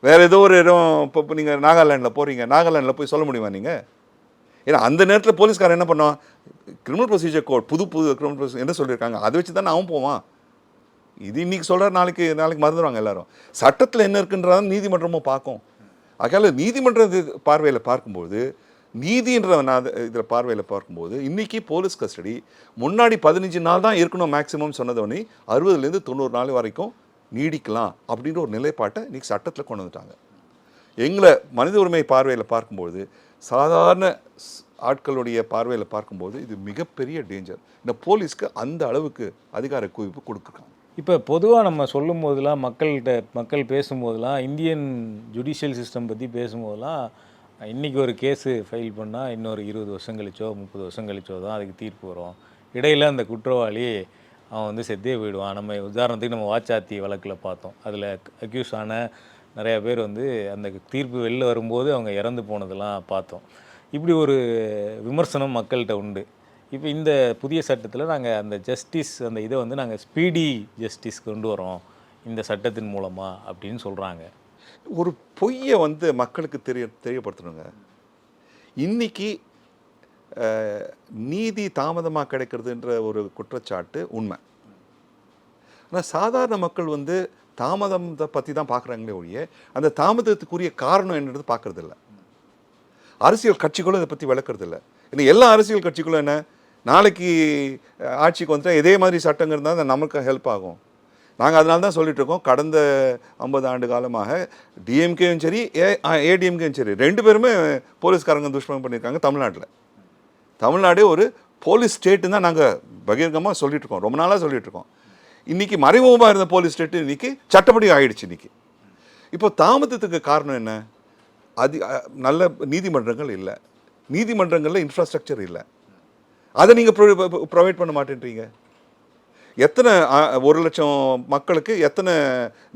வேறு ஏதோ ஒரு இடம் இப்போ நீங்கள் நாகாலாண்டில் போகிறீங்க, நாகாலாண்டில் போய் சொல்ல முடியுமா நீங்கள்? ஏன்னா அந்த நேரத்தில் போலீஸ்காரன் என்ன பண்ணுவான், கிரிமினல் ப்ரொசீஜர் கோட் புது கிரிமினல் ப்ரொசீஜர் என்ன சொல்லியிருக்காங்க அதை வச்சு தானே அவன் போவான். இது இன்றைக்கி சொல்கிறார், நாளைக்கு மறந்துடுவாங்க எல்லாரும். சட்டத்தில் என்ன இருக்குன்றதான் நீதிமன்றமும் பார்க்கும். அதனால் நீதிமன்ற பார்வையில் பார்க்கும்போது, நீதின்ற இதில் பார்வையில் பார்க்கும்போது இன்றைக்கி போலீஸ் கஸ்டடி முன்னாடி 15 நாள் தான் இருக்கணும் மேக்ஸிமம் சொன்னதோனே 60லேருந்து 90 நாள் வரைக்கும் நீடிக்கலாம் அப்படின்ற ஒரு நிலைப்பாட்டை இன்றைக்கி சட்டத்தில் கொண்டு வந்துட்டாங்க. எங்களை மனித உரிமை பார்வையில் பார்க்கும்போது, சாதாரண ஆட்களுடைய பார்வையில் பார்க்கும்போது இது மிகப்பெரிய டேஞ்சர். இந்த போலீஸ்க்கு அந்த அளவுக்கு அதிகார குவிப்பு கொடுக்குறாங்க. இப்போ பொதுவாக நம்ம சொல்லும் போதெல்லாம் மக்கள் பேசும்போதெல்லாம் இந்தியன் ஜுடிஷியல் சிஸ்டம் பற்றி பேசும்போதெல்லாம் இன்றைக்கி ஒரு கேஸு ஃபைல் பண்ணால் இன்னொரு 20 வருஷம் கழிச்சோ 30 வருஷம் கழிச்சோ தான் அதுக்கு தீர்ப்பு வரும். இடையில் அந்த குற்றவாளி அவன் வந்து செத்தே போயிடுவான். நம்ம உதாரணத்துக்கு நம்ம வாச்சாத்தி வழக்கில் பார்த்தோம். அதில் அக்யூஸ் ஆன நிறையா பேர் வந்து அந்த தீர்ப்பு வெளில வரும்போது அவங்க இறந்து போனதெல்லாம் பார்த்தோம். இப்படி ஒரு விமர்சனம் மக்கள்கிட்ட உண்டு. இப்போ இந்த புதிய சட்டத்தில் நாங்கள் அந்த ஜஸ்டிஸ் அந்த இதை வந்து நாங்கள் ஸ்பீடி ஜஸ்டிஸ் கொண்டு வரோம் இந்த சட்டத்தின் மூலமாக அப்படின்னு சொல்கிறாங்க. ஒரு பொய்யை வந்து மக்களுக்கு தெரியப்படுத்தணுங்க. இன்னைக்கு நீதி தாமதமாக கிடைக்கிறதுன்ற ஒரு குற்றச்சாட்டு உண்மை. ஆனால் சாதாரண மக்கள் வந்து தாமதத்தை பற்றி தான் பார்க்குறாங்களே ஒழிய அந்த தாமதத்துக்குரிய காரணம் என்னது பார்க்குறதில்ல. அரசியல் கட்சிகளும் இதை பற்றி விளக்குறதில்ல. இன்னும் எல்லா அரசியல் கட்சிகளும் என்ன, நாளைக்கு ஆட்சிக்கு வந்துட்டால் இதே மாதிரி சட்டங்கள் இருந்தால் நமக்கு ஹெல்ப் ஆகும். நாங்கள் அதனால தான் சொல்லிகிட்ருக்கோம், கடந்த 50 ஆண்டு காலமாக டிஎம்கேயும் சரி ஏடிஎம்கேயும் சரி 2 பேருமே போலீஸ்காரங்க துஷ்பிரயோகம் பண்ணியிருக்காங்க. தமிழ்நாடே ஒரு போலீஸ் ஸ்டேட்டுன்னு தான் நாங்கள் பகிரங்கமாக சொல்லிகிட்ருக்கோம், ரொம்ப நாளாக சொல்லிகிட்ருக்கோம். இன்றைக்கி மறைமுகமாக இருந்த போலீஸ் ஸ்டேட்டு இன்றைக்கி சட்டப்படி ஆகிடுச்சு. இன்றைக்கி இப்போ தாமதத்துக்கு காரணம் என்ன? நல்ல நீதிமன்றங்கள் இல்லை, நீதிமன்றங்களில் இன்ஃப்ராஸ்ட்ரக்சர் இல்லை, அதை நீங்கள் ப்ரொவைட் பண்ண மாட்டேன்றீங்க. எத்தனை 1,00,000 மக்களுக்கு எத்தனை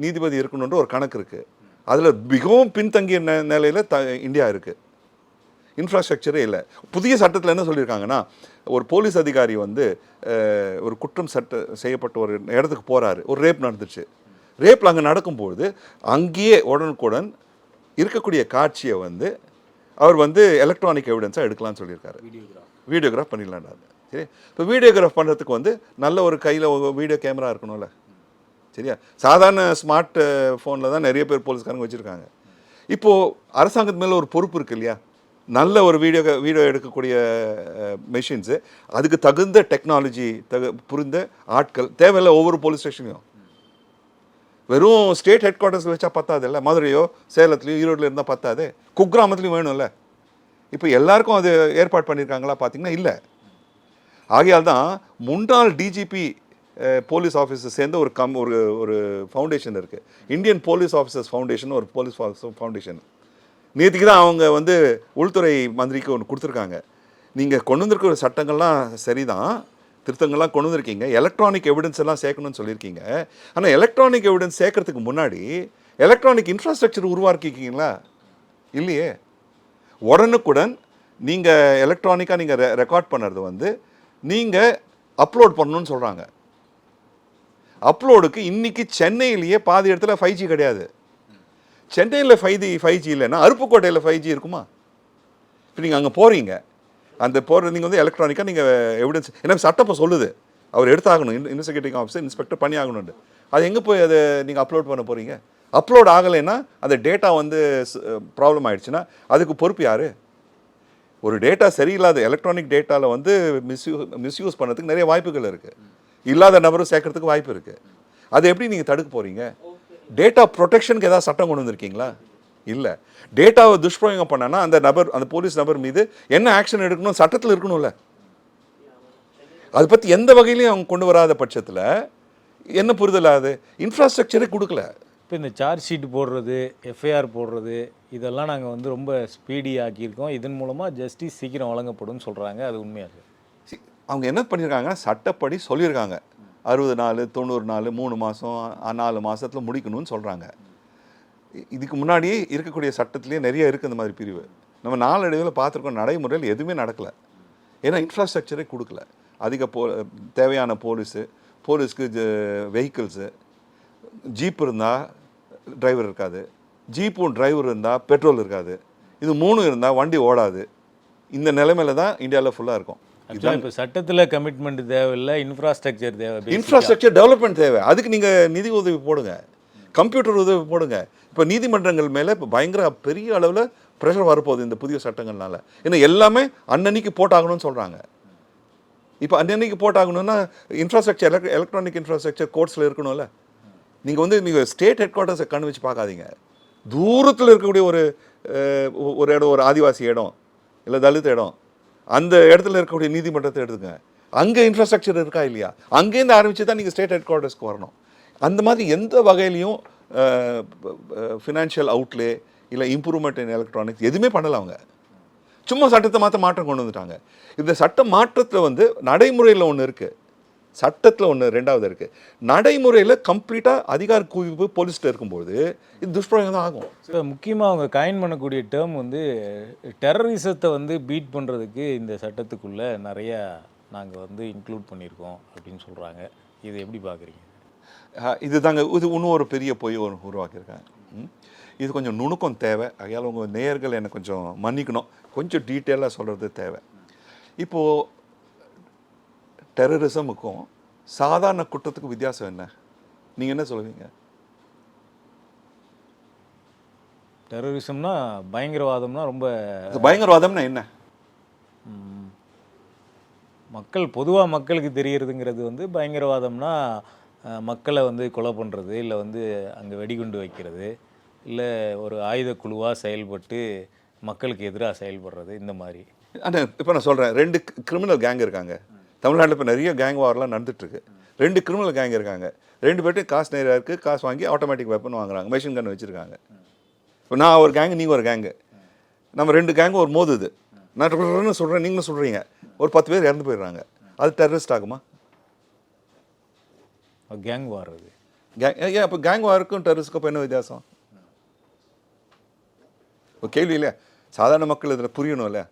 நீதிபதி இருக்கணுன்ற ஒரு கணக்கு இருக்குது. அதில் மிகவும் பின்தங்கிய நிலையில் இந்தியா இருக்குது. இன்ஃப்ராஸ்ட்ரக்சரே இல்லை. புதிய சட்டத்தில் என்ன சொல்லியிருக்காங்கன்னா, ஒரு போலீஸ் அதிகாரி வந்து ஒரு குற்றம் செய்யப்பட்ட ஒரு இடத்துக்கு போகிறாரு, ஒரு ரேப் நடந்துச்சு. ரேப்பில் அங்கே நடக்கும்போது அங்கேயே உடனுக்குடன் இருக்கக்கூடிய காட்சியை வந்து அவர் வந்து எலக்ட்ரானிக் எவிடன்ஸாக எடுக்கலாம்னு சொல்லியிருக்காரு. வீடியோகிராஃப் பண்ணிடலான்டாரு. சரி, இப்போ வீடியோகிராஃப் பண்ணுறதுக்கு வந்து நல்ல ஒரு கையில் வீடியோ கேமரா இருக்கணும்ல. சரியா, சாதாரண ஸ்மார்ட் ஃபோனில் தான் நிறைய பேர் போலீஸ்காரங்க வச்சுருக்காங்க. இப்போது அரசாங்கத்து மேலே ஒரு பொறுப்பு இருக்குது இல்லையா, நல்ல ஒரு வீடியோ எடுக்கக்கூடிய மெஷின்ஸு, அதுக்கு தகுந்த டெக்னாலஜி புரிந்த ஆட்கள் தேவையில்லை. ஒவ்வொரு போலீஸ் ஸ்டேஷன்லையும் வெறும் ஸ்டேட் ஹெட் குவார்ட்டர்ஸில் வச்சா பத்தாது இல்லை, மதுரையோ சேலத்துலையோ ஈரோட்டில் இருந்தால் பத்தாது, குக்கிராமத்துலையும் வேணும்ல. இப்போ எல்லாருக்கும் அது ஏற்பாடு பண்ணியிருக்காங்களா பார்த்தீங்கன்னா இல்லை. ஆகையால் தான் முன்னாள் டிஜிபி போலீஸ் ஆஃபீஸர் சேர்ந்த ஒரு ஃபவுண்டேஷன் இருக்குது, இந்தியன் போலீஸ் ஆஃபீஸர்ஸ் ஃபவுண்டேஷன், ஒரு போலீஸ் ஃபவுண்டேஷன். நேற்றுக்கு தான் அவங்க வந்து உள்துறை மந்திரிக்கு ஒன்று கொடுத்துருக்காங்க. நீங்கள் கொண்டு வந்திருக்கிற சட்டங்கள்லாம் சரிதான், திருத்தங்கள்லாம் கொண்டு வந்திருக்கீங்க, எலக்ட்ரானிக் எவிடன்ஸ் எல்லாம் சேர்க்கணும்னு சொல்லியிருக்கீங்க. ஆனால் எலக்ட்ரானிக் எவிடன்ஸ் சேர்க்கறதுக்கு முன்னாடி எலக்ட்ரானிக் இன்ஃப்ராஸ்ட்ரக்சர் உருவாக்கிக்கிங்களா? இல்லையே. உடனுக்குடன் நீங்கள் எலக்ட்ரானிக்காக நீங்கள் ரெக்கார்ட் பண்ணுறது வந்து நீங்கள் அப்லோட் பண்ணணும்னு சொல்கிறாங்க. அப்லோடுக்கு இன்றைக்கி சென்னையிலேயே பாதி இடத்துல 5G கிடையாது. சென்னையில் 5G இல்லைன்னா அருப்புக்கோட்டையில் 5G இருக்குமா? இப்போ நீங்கள் அங்கே போகிறீங்க, அந்த நீங்கள் வந்து எலக்ட்ரானிக்காக நீங்கள் எவிடன்ஸ், ஏன்னா சட்டம் இப்போ சொல்லுது அவர் எடுத்தாகணும், இன்வெஸ்டிகேட்டிங் ஆஃபீஸர் இன்ஸ்பெக்டர் பண்ணி ஆகணும்னு. அது எங்கே போய் அதை நீங்கள் அப்லோட் பண்ண போகிறீங்க? அப்லோட் ஆகலைன்னா அந்த டேட்டா வந்து ப்ராப்ளம் ஆகிடுச்சுன்னா அதுக்கு பொறுப்பு யார்? ஒரு டேட்டா சரியில்லாத எலக்ட்ரானிக் டேட்டாவில் வந்து மிஸ்யூஸ் பண்ணுறதுக்கு நிறைய வாய்ப்புகள் இருக்குது. இல்லாத நபரும் சேர்க்கறதுக்கு வாய்ப்பு இருக்குது. அதை எப்படி நீங்கள் தடுக்க போகிறீங்க? டேட்டா ப்ரொடெக்ஷனுக்கு ஏதாவது சட்டம் கொண்டு வந்திருக்கீங்களா? இல்லை. டேட்டாவை துஷ்பிரயோகம் பண்ணனா அந்த போலீஸ் நபர் மீது என்ன ஆக்ஷன் எடுக்கணும் சட்டத்தில் இருக்கணும்ல. அதை பற்றி எந்த வகையிலையும் அவங்க கொண்டு வராத பட்சத்தில் என்ன புரிதல் ஆகுது? இன்ஃப்ராஸ்ட்ரக்சரே கொடுக்கல. இப்போ இந்த சார்ஜ் ஷீட் போடுறது, எஃப்ஐஆர் போடுறது, இதெல்லாம் நாங்கள் வந்து ரொம்ப ஸ்பீடி ஆக்கியிருக்கோம். இதன் மூலமாக ஜஸ்டிஸ் சீக்கிரம் வழங்கப்படும்னு சொல்கிறாங்க. அது உண்மையாக இருக்குது? அவங்க என்ன பண்ணியிருக்காங்கன்னா சட்டப்படி சொல்லியிருக்காங்க 60 நாள் 90 நாள் 3 மாதம் 4 மாதத்தில் முடிக்கணும்னு சொல்கிறாங்க. இதுக்கு முன்னாடி இருக்கக்கூடிய சட்டத்திலேயே நிறைய இருக்குது இந்த மாதிரி பிரிவு. நம்ம நாளடைவில் பார்த்துருக்கோம், நடைமுறையில் எதுவுமே நடக்கலை. ஏன்னா இன்ஃப்ராஸ்ட்ரக்சரே கொடுக்கல. அதிக தேவையான போலீஸ்க்கு வெஹிக்கிள்ஸு, ஜீப் இருந்தால் டிரைவர் இருக்காது, ஜீப்பும் டிரைவர் இருந்தால் பெட்ரோல் இருக்காது, இது 3 இருந்தால் வண்டி ஓடாது. இந்த நிலைமையில தான் இந்தியாவில் ஃபுல்லாக இருக்கும். இப்போ சட்டத்தில் கமிட்மெண்ட் தேவையில்லை, இன்ஃப்ராஸ்ட்ரக்சர் தேவை. இன்ஃப்ராஸ்ட்ரக்சர் டெவலப்மெண்ட் தேவை. அதுக்கு நீங்கள் நிதி உதவி போடுங்க, கம்ப்யூட்டர் உதவி போடுங்க. இப்போ நீதிமன்றங்கள் மேலே இப்போ பயங்கர பெரிய அளவில் ப்ரெஷர் வரப்போகுது இந்த புதிய சட்டங்கள்னால. ஏன்னா எல்லாமே அன்னன்னைக்கு போட்டாகணும்னு சொல்கிறாங்க. இப்போ அன்னன்னைக்கு போட்டாகணும்னா இன்ஃப்ராஸ்ட்ரக்சர் எலக்ட்ரானிக் இன்ஃப்ராஸ்ட்ரக்சர் கோர்ட்ஸில் இருக்கணும்ல. நீங்கள் ஸ்டேட் ஹெட் குவார்ட்டர்ஸை கண்ணு வச்சு பார்க்காதீங்க. தூரத்தில் இருக்கக்கூடிய ஒரு இடம், ஒரு ஆதிவாசி இடம் இல்லை தலித் இடம், அந்த இடத்துல இருக்கக்கூடிய நீதிமன்றத்தை எடுத்துங்க. அங்கே இன்ஃப்ராஸ்ட்ரக்சர் இருக்கா இல்லையா? அங்கேருந்து ஆரம்பித்து தான் நீங்கள் ஸ்டேட் ஹெட் குவார்ட்டர்ஸ்க்கு வரணும். அந்த மாதிரி எந்த வகையிலையும் ஃபினான்ஷியல் அவுட்லே இல்லை இம்ப்ரூவ்மெண்ட் இன் எலக்ட்ரானிக்ஸ் எதுவுமே பண்ணலை. அவங்க சும்மா சட்டத்தை மாற்றம் கொண்டு வந்துட்டாங்க. இந்த சட்ட மாற்றத்தில் வந்து நடைமுறையில் ஒன்று இருக்குது, சட்டத்தில் ஒன்று ரெண்டாவது இருக்குது. நடைமுறையில் கம்ப்ளீட்டாக அதிகார குவிப்பு போலீஸ்கிட்ட இருக்கும்போது இது துஷ்பிரயோகம் தான் ஆகும். இப்போ முக்கியமாக அவங்க காயின் பண்ணக்கூடிய டேர்ம் வந்து டெரரிசத்தை வந்து பீட் பண்ணுறதுக்கு இந்த சட்டத்துக்குள்ளே நிறையா நாங்கள் வந்து இன்க்ளூட் பண்ணியிருக்கோம் அப்படின்னு சொல்கிறாங்க. இதை எப்படி பார்க்குறீங்க? இது தாங்க, இது இன்னும் ஒரு பெரிய பொய் உருவாக்கியிருக்காங்க. இது கொஞ்சம் நுணுக்கம் தேவை. ஆகையால் உங்கள் நேயர்கள் என்னை கொஞ்சம் மன்னிக்கணும், கொஞ்சம் டீட்டெயிலாக சொல்கிறது தேவை. இப்போது டெரரிசமுக்கும் சாதாரண குற்றத்துக்கும் வித்தியாசம் என்ன? நீங்கள் என்ன சொல்லுவீங்க? டெரரிசம்னா பயங்கரவாதம்னா ரொம்ப பயங்கரவாதம்னா என்ன? பொதுவாக மக்களுக்கு தெரியறதுங்கிறது வந்து பயங்கரவாதம்னா மக்களை வந்து கொலை பண்ணுறது, இல்லை வந்து அங்கே வெடிகுண்டு வைக்கிறது, இல்லை ஒரு ஆயுத குழுவாக செயல்பட்டு மக்களுக்கு எதிராக செயல்படுறது, இந்த மாதிரி. ஆனால் இப்போ நான் சொல்கிறேன், 2 கிரிமினல் கேங் இருக்காங்க தமிழ்நாட்டில். இப்போ நிறைய கேங் வார்லாம் நடந்துட்டுருக்கு. 2 கிரிமினல் கேங் இருக்காங்க. 2 பேர்ட்டு காசு நிறையா இருக்குது, காசு வாங்கி ஆட்டோமேட்டிக் வெப்பன் வாங்குறாங்க, மெஷின் கன் வச்சுருக்காங்க. இப்போ நான் ஒரு கேங்கு, நீங்கள் ஒரு கேங்கு, நம்ம 2 கேங்கும் ஒரு மோதுது. நான் சொல்கிறேன், நீங்களும் சொல்கிறீங்க, ஒரு 10 பேர் இறந்து போயிடுறாங்க. அது டெரரிஸ்ட் ஆகுமா? கேங் வார். அது ஏன் அப்போ கேங் வாருக்கும் டெரரிஸ்ட்க்கும் இப்போ என்ன வித்தியாசம்? இப்போ கேள்வி இல்லையா? சாதாரண மக்கள் இதில் புரியணும் இல்லை?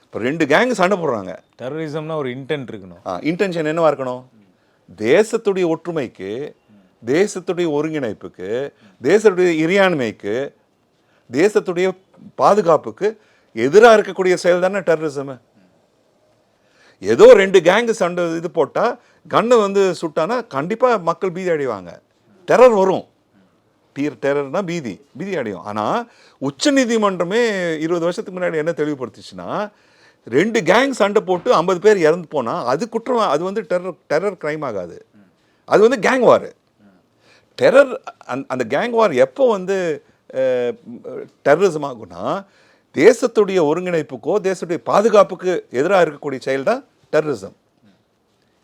இப்போ 2 கேங் சண்டை போடுறாங்க. டெரரிசம்னா ஒரு இன்டென்ட் இருக்கணும். இன்டென்ஷன் என்னவா இருக்கணும்? தேசத்துடைய ஒற்றுமைக்கு, தேசத்துடைய ஒருங்கிணைப்புக்கு, தேசத்துடைய இறையாண்மைக்கு, தேசத்துடைய பாதுகாப்புக்கு எதிராக இருக்கக்கூடிய செயல் தானே டெரரிசம். ஏதோ 2 கேங்கு சண்டை இது போட்டால் கண்ணு வந்து சுட்டானா கண்டிப்பாக மக்கள் பீதி அடைவாங்க, டெரர் வரும். டெரர்னா பீதி அடையும். ஆனால் உச்ச நீதிமன்றமே 20 வருஷத்துக்கு முன்னாடி என்ன தெளிவுபடுத்திச்சுன்னா, 2 கேங் சண்டை போட்டு 50 பேர் இறந்து போனால் அது குற்றம், அது வந்து டெரர் கிரைம் ஆகாது, அது வந்து கேங் வார். டெரர் அந்த கேங் வார் எப்போ வந்து டெரரிசம் ஆகும்னா, தேசத்துடைய ஒருங்கிணைப்புக்கோ தேசத்துடைய பாதுகாப்புக்கு எதிராக இருக்கக்கூடிய செயல் தான் டெரரிசம்.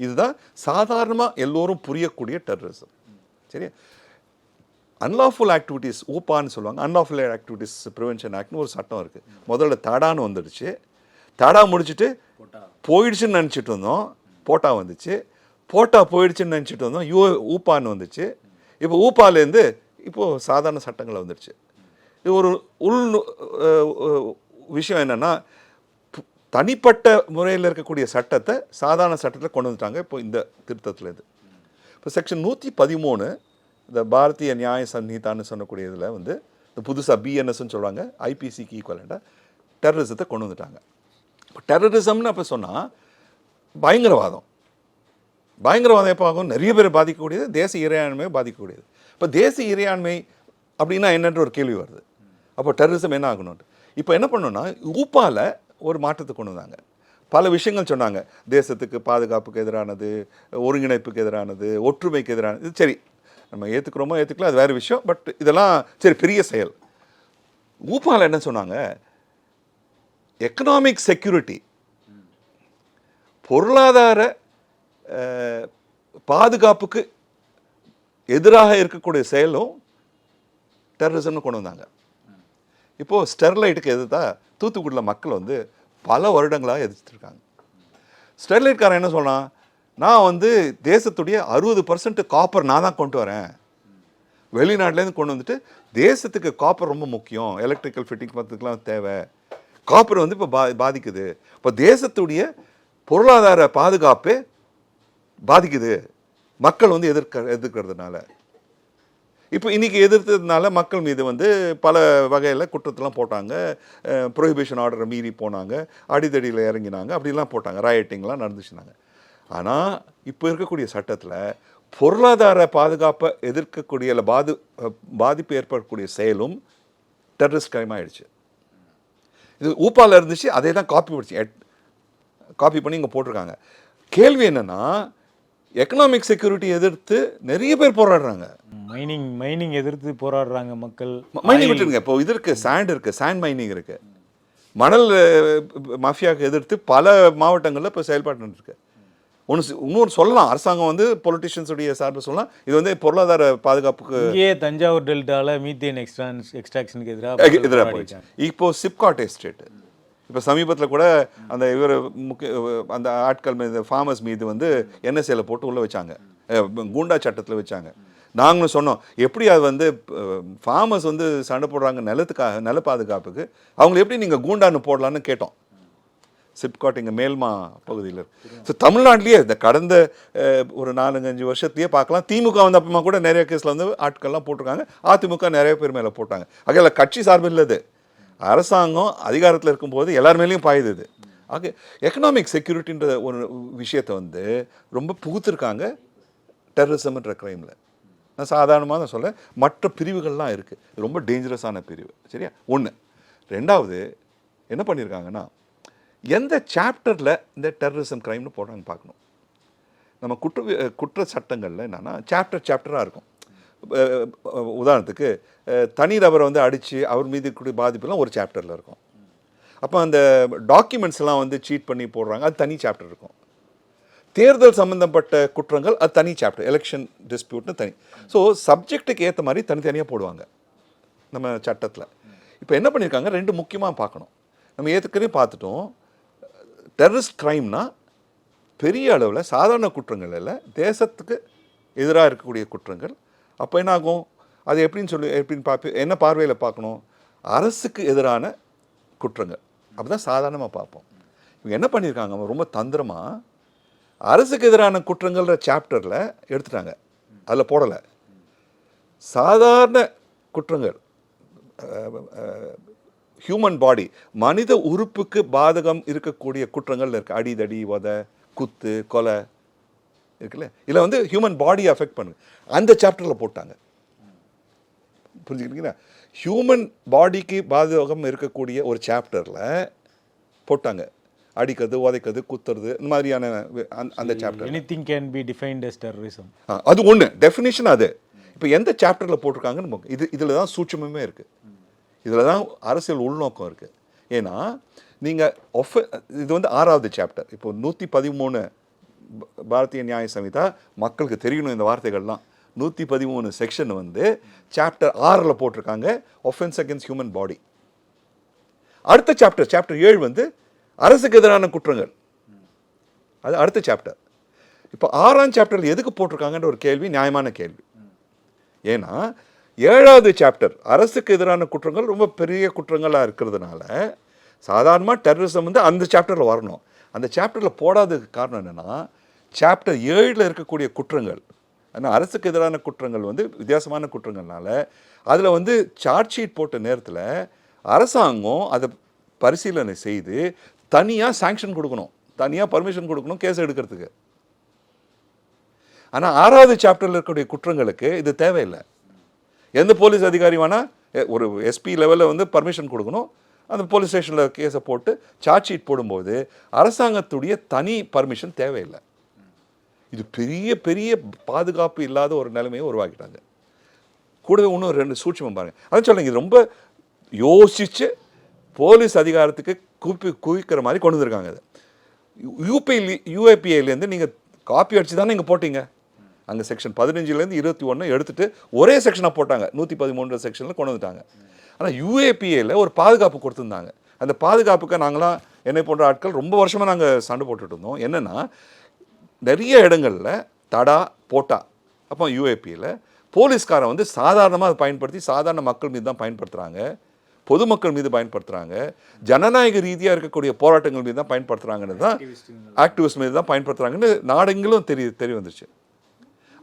இதுதான் சாதாரணமாக எல்லோரும் புரியக்கூடிய டெரரிசம். சரியா? அன்லாஃபுல் ஆக்டிவிட்டீஸ், ஊப்பான்னு சொல்லுவாங்க, அன்லாஃபுல் ஆக்டிவிட்டீஸ் ப்ரிவென்ஷன் ஆக்ட்னு ஒரு சட்டம் இருக்குது. முதல்ல தடான்னு வந்துடுச்சு, தடா முடிச்சுட்டு போயிடுச்சுன்னு நினச்சிட்டு இருந்தோம், போட்டா வந்துச்சு, போட்டா போயிடுச்சுன்னு நினச்சிட்டு இருந்தோம், ஊப்பான்னு வந்துச்சு. இப்போ ஊப்பாலேருந்து இப்போது சாதாரண சட்டங்களை வந்துடுச்சு. இது ஒரு விஷயம் என்னென்னா, தனிப்பட்ட முறையில் இருக்கக்கூடிய சட்டத்தை சாதாரண சட்டத்தில் கொண்டு வந்துட்டாங்க இப்போ இந்த திருத்தத்துலேருந்து. இப்போ செக்ஷன் 113 இந்த பாரதிய நியாய சன்ஹிதான்னு சொல்லக்கூடிய இதில் வந்து இந்த புதுசாக பிஎன்எஸ்ன்னு சொல்கிறாங்க, ஐபிசிக்கு ஈக்குவலண்டாக டெரரிசத்தை கொண்டு வந்துட்டாங்க. இப்போ டெரரிசம்னு அப்போ சொன்னால் பயங்கரவாதம் எப்போ ஆகும்? நிறைய பேர் பாதிக்கக்கூடியது, தேசிய இறையாண்மையை பாதிக்கக்கூடியது. இப்போ தேசிய இறையாண்மை அப்படின்னா என்னன்ற ஒரு கேள்வி வருது. அப்போ டெரரிசம் என்ன ஆகணும்? இப்போ என்ன பண்ணணும்னா, ஊப்பாவில் ஒரு மாற்றத்தை கொண்டு வந்தாங்க. பல விஷயங்கள் சொன்னாங்க. தேசத்துக்கு பாதுகாப்புக்கு எதிரானது, ஒருங்கிணைப்புக்கு எதிரானது, ஒற்றுமைக்கு எதிரானது. இது சரி, நம்ம ஏற்றுக்கிறோமோ ஏற்றுக்கல, அது வேறு விஷயம். பட் இதெல்லாம் சரி, பெரிய செயல். ஊப்பால என்ன சொன்னாங்க? எக்கனாமிக் செக்யூரிட்டி, பொருளாதார பாதுகாப்புக்கு எதிராக இருக்கக்கூடிய செயலும் டெரரிசம்னு கொண்டு வந்தாங்க. இப்போது ஸ்டெர்லைட்டுக்கு எதிர்த்தா தூத்துக்குடியில் மக்கள் வந்து பல வருடங்களாக எதிர்த்துருக்காங்க. ஸ்டெர்லைட்காரன் என்ன சொன்னான்? நான் வந்து தேசத்துடைய 60% காப்பர் நான் தான் கொண்டு வரேன், வெளிநாட்டிலேருந்து கொண்டு வந்துட்டு தேசத்துக்கு காப்பர் ரொம்ப முக்கியம், எலக்ட்ரிக்கல் ஃபிட்டிங் பார்த்துக்கலாம் தேவை, காப்பர் வந்து இப்போ பாதிக்குது, இப்போ தேசத்துடைய பொருளாதார பாதுகாப்பே பாதிக்குது மக்கள் வந்து எதிர்க்கிறதுனால. இப்போ இன்றைக்கி எதிர்த்ததுனால மக்கள் மீது வந்து பல வகையில் குற்றத்தெல்லாம் போட்டாங்க, ப்ரொஹிபிஷன் ஆர்டரை மீறி போனாங்க, அடிதடியில் இறங்கினாங்க, அப்படிலாம் போட்டாங்க, ராயட்டிங்லாம் நடந்துச்சுனாங்க. ஆனால் இப்போ இருக்கக்கூடிய சட்டத்தில் பொருளாதார பாதுகாப்பை எதிர்க்கக்கூடிய இல்லை பாதிப்பு ஏற்படக்கூடிய செயலும் டெரரிஸ்ட் கிரைம் ஆகிடுச்சு. இது ஊப்பாவில் இருந்துச்சு, அதே தான் காப்பி பண்ணி இங்கே போட்டிருக்காங்க. கேள்வி என்னென்னா, எக்கனாமிக் செக்யூரிட்டி எதிர்த்து நிறைய பேர் போராடுறாங்க. மைனிங் எதிர்த்து போராடுறாங்க மக்கள். மைனிங் விட்டுருங்க, இப்போ இது இருக்குது, சாண்ட் இருக்குது, சாண்ட் மைனிங் இருக்குது, மணல் மாஃபியாவுக்கு எதிர்த்து பல மாவட்டங்களில் இப்போ செயல்பாட்டு இருக்கு. இன்னொரு சொல்லலாம், அரசாங்கம் வந்து பொலிட்டிஷியன்ஸுடைய சார்பு சொல்லலாம், இது வந்து பொருளாதார பாதுகாப்புக்கு. இங்கே தஞ்சாவூர் டெல்டாவில் மீத்தேன் எக்ஸ்ட்ராக்ஷனுக்கு எதிராக போயிடுச்சு. இப்போ சிப்காட் எஸ்டேட், இப்போ சமீபத்தில் கூட அந்த அந்த ஆட்கள் மீது, ஃபார்மர்ஸ் மீது வந்து என்எஸ்ஏல போட்டு உள்ளே வச்சாங்க, கூண்டா சட்டத்தில் வச்சாங்க. நாங்களும் சொன்னோம், எப்படி அது வந்து ஃபார்மர்ஸ் வந்து சண்டை போடுறாங்க நிலத்துக்காக, நில பாதுகாப்புக்கு, அவங்களை எப்படி நீங்கள் கூண்டான்னு போடலான்னு கேட்டோம். சிப்காட் இங்கே மேல்மா பகுதியில். ஸோ தமிழ்நாட்டிலேயே இந்த கடந்த ஒரு 4-5 வருஷத்துலேயே பார்க்கலாம், திமுக வந்து அப்பமா கூட நிறைய கேஸில் வந்து ஆட்கள்லாம் போட்டிருக்காங்க, அதிமுக நிறைய பேர் மேலே போட்டாங்க. ஆக கட்சி சார்பு இல்லது, அரசாங்கம் அதிகாரத்தில் இருக்கும்போது எல்லார் மேலேயும் பாயுது இது. ஆக எக்கனாமிக் செக்யூரிட்டின்ற ஒரு விஷயத்தை வந்து ரொம்ப புகுத்திருக்காங்க டெரரிசம்ன்ற க்ரைமில். நான் சாதாரணமாக தான் சொல்ல, மற்ற பிரிவுகள்லாம் இருக்குது, ரொம்ப டேஞ்சரஸான பிரிவு. சரியா? ஒன்று. ரெண்டாவது என்ன பண்ணியிருக்காங்கன்னா, எந்த சாப்டரில் இந்த டெரரிசம் க்ரைம்னு போடுறாங்கன்னு பார்க்கணும். நம்ம குற்ற சட்டங்களில் என்னென்னா சாப்டராக இருக்கும். உதாரணத்துக்கு தனிநபரை வந்து அடித்து அவர் மீது கூடிய பாதிப்புலாம் ஒரு சாப்டரில் இருக்கும். அப்போ அந்த டாக்குமெண்ட்ஸ்லாம் வந்து சீட் பண்ணி போடுறாங்க, அது தனி சாப்டர் இருக்கும். தேர்தல் சம்மந்தப்பட்ட குற்றங்கள் அது தனி சாப்டர், எலெக்ஷன் டிஸ்பியூட்னு தனி. ஸோ சப்ஜெக்ட்டுக்கு ஏற்ற மாதிரி தனித்தனியாக போடுவாங்க நம்ம சட்டத்தில். இப்போ என்ன பண்ணியிருக்காங்க, ரெண்டு முக்கியமாக பார்க்கணும். நம்ம ஏற்கனவே பார்த்துட்டோம், டெரரிஸ்ட் க்ரைம்னா பெரிய அளவில் சாதாரண குற்றங்கள் இல்லை, தேசத்துக்கு எதிராக இருக்கக்கூடிய குற்றங்கள். அப்போ என்ன ஆகும், அது எப்படின்னு என்ன பார்வையில் பார்க்கணும், அரசுக்கு எதிரான குற்றங்கள். அப்படி தான் சாதாரணமாக பார்ப்போம். இவங்க என்ன பண்ணியிருக்காங்க, ரொம்ப தந்திரமாக அரசுக்கு எதிரான குற்றங்கள்ன்ற சாப்டரில் எடுத்துட்டாங்க, அதில் போடலை. சாதாரண குற்றங்கள், ஹியூமன் பாடி, மனித உறுப்புக்கு பாதகம் இருக்கக்கூடிய குற்றங்கள் இருக்குது, அடிதடி, உதை, குத்து, கொலை இருக்குல்ல, இதில் வந்து ஹியூமன் பாடியை அஃபெக்ட் பண்ணுங்க, அந்த சாப்டரில் போட்டாங்க. புரிஞ்சுக்கிட்டீங்களா? ஹியூமன் பாடிக்கு பாதகம் இருக்கக்கூடிய ஒரு சாப்டரில் போட்டாங்க, அடிக்கிறது, உதைக்கிறது, குத்துறது, இந்த மாதிரியான அந்த chapter. Anything can be defined as terrorism. அது ஒன்று டெஃபினிஷன். அது இப்போ எந்த சாப்டரில் போட்டிருக்காங்கன்னு இதில் தான் சூட்சமே இருக்குது, இதில் தான் அரசியல் உள்நோக்கம் இருக்குது. ஏன்னா நீங்கள் இது வந்து 6வது சாப்டர். இப்போ 113 பாரதிய நியாய சமிதா, மக்களுக்கு தெரியணும் இந்த வார்த்தைகள்லாம். 113 செக்ஷன் வந்து சாப்டர் 6ல் போட்டிருக்காங்க, ஒஃபென்ஸ் அகேன்ஸ்ட் ஹியூமன் பாடி. அடுத்த சாப்டர் 7 வந்து அரசுக்கு எதிரான குற்றங்கள், அது அடுத்த சாப்டர். இப்போ 6ஆம் சாப்டரில் எதுக்கு போட்டிருக்காங்கன்ற ஒரு கேள்வி நியாயமான கேள்வி. ஏன்னா 7வது சாப்டர் அரசுக்கு எதிரான குற்றங்கள் ரொம்ப பெரிய குற்றங்களாக இருக்கிறதுனால சாதாரணமாக டெரரிசம் வந்து அந்த சாப்டரில் வரணும். அந்த சாப்டரில் போடாததுக்கு காரணம் என்னென்னா, சாப்டர் 7ல் இருக்கக்கூடிய குற்றங்கள், ஆனால் அரசுக்கு எதிரான குற்றங்கள் வந்து வித்தியாசமான குற்றங்கள்னால அதில் வந்து சார்ஜ் ஷீட் போட்ட நேரத்தில் அரசாங்கம் அதை பரிசீலனை செய்து தனியாக சாங்ஷன் கொடுக்கணும், தனியாக பர்மிஷன் கொடுக்கணும் கேஸ் எடுக்கிறதுக்கு. ஆனால் 6வது சாப்டரில் இருக்கக்கூடிய குற்றங்களுக்கு இது தேவையில்லை. எந்த போலீஸ் அதிகாரி வேணால் ஒரு எஸ்பி லெவலில் வந்து பர்மிஷன் கொடுக்கணும், அந்த போலீஸ் ஸ்டேஷனில் கேஸை போட்டு சார்ஜ் ஷீட் போடும்போது அரசாங்கத்துடைய தனி பர்மிஷன் தேவையில்லை. இது பெரிய பெரிய பாதுகாப்பு இல்லாத ஒரு நிலைமையை உருவாக்கிட்டாங்க. கூடவே இன்னும் 2 சூட்சமம் பாருங்கள். அதான் சொல்லுங்க, இது ரொம்ப யோசித்து போலீஸ் அதிகாரத்துக்கு குவிக்கிற மாதிரி கொண்டு வந்திருக்காங்க. இது யூஏபிஏலேருந்து நீங்கள் காப்பி அடிச்சு தானே இங்கே போட்டீங்க. அங்கே செக்ஷன் 15லேருந்து 21 எடுத்துகிட்டு ஒரே செக்ஷனாக போட்டாங்க. 113 செக்ஷனில் கொண்டு வந்துட்டாங்க. ஆனால் யூஏபிஏல ஒரு பாதுகாப்பு கொடுத்துருந்தாங்க. அந்த பாதுகாப்புக்கு நாங்களாம் என்னை போன்ற ஆட்கள் ரொம்ப வருஷமாக நாங்கள் சண்டை போட்டுட்டு இருந்தோம். என்னென்னா, நிறைய இடங்களில் தடா போட்டா அப்போ யூஏபியில் போலீஸ்காரன் வந்து சாதாரணமாக அதை பயன்படுத்தி சாதாரண மக்கள் மீது தான் பயன்படுத்துகிறாங்க, பொதுமக்கள் மீது பயன்படுத்துகிறாங்க, ஜனநாயக ரீதியாக இருக்கக்கூடிய போராட்டங்கள் மீது தான் பயன்படுத்துகிறாங்கன்னு தான், ஆக்டிவிஸ்ட் மீது தான் பயன்படுத்துகிறாங்கன்னு நாடெங்கிலும் தெரிய வந்துருச்சு.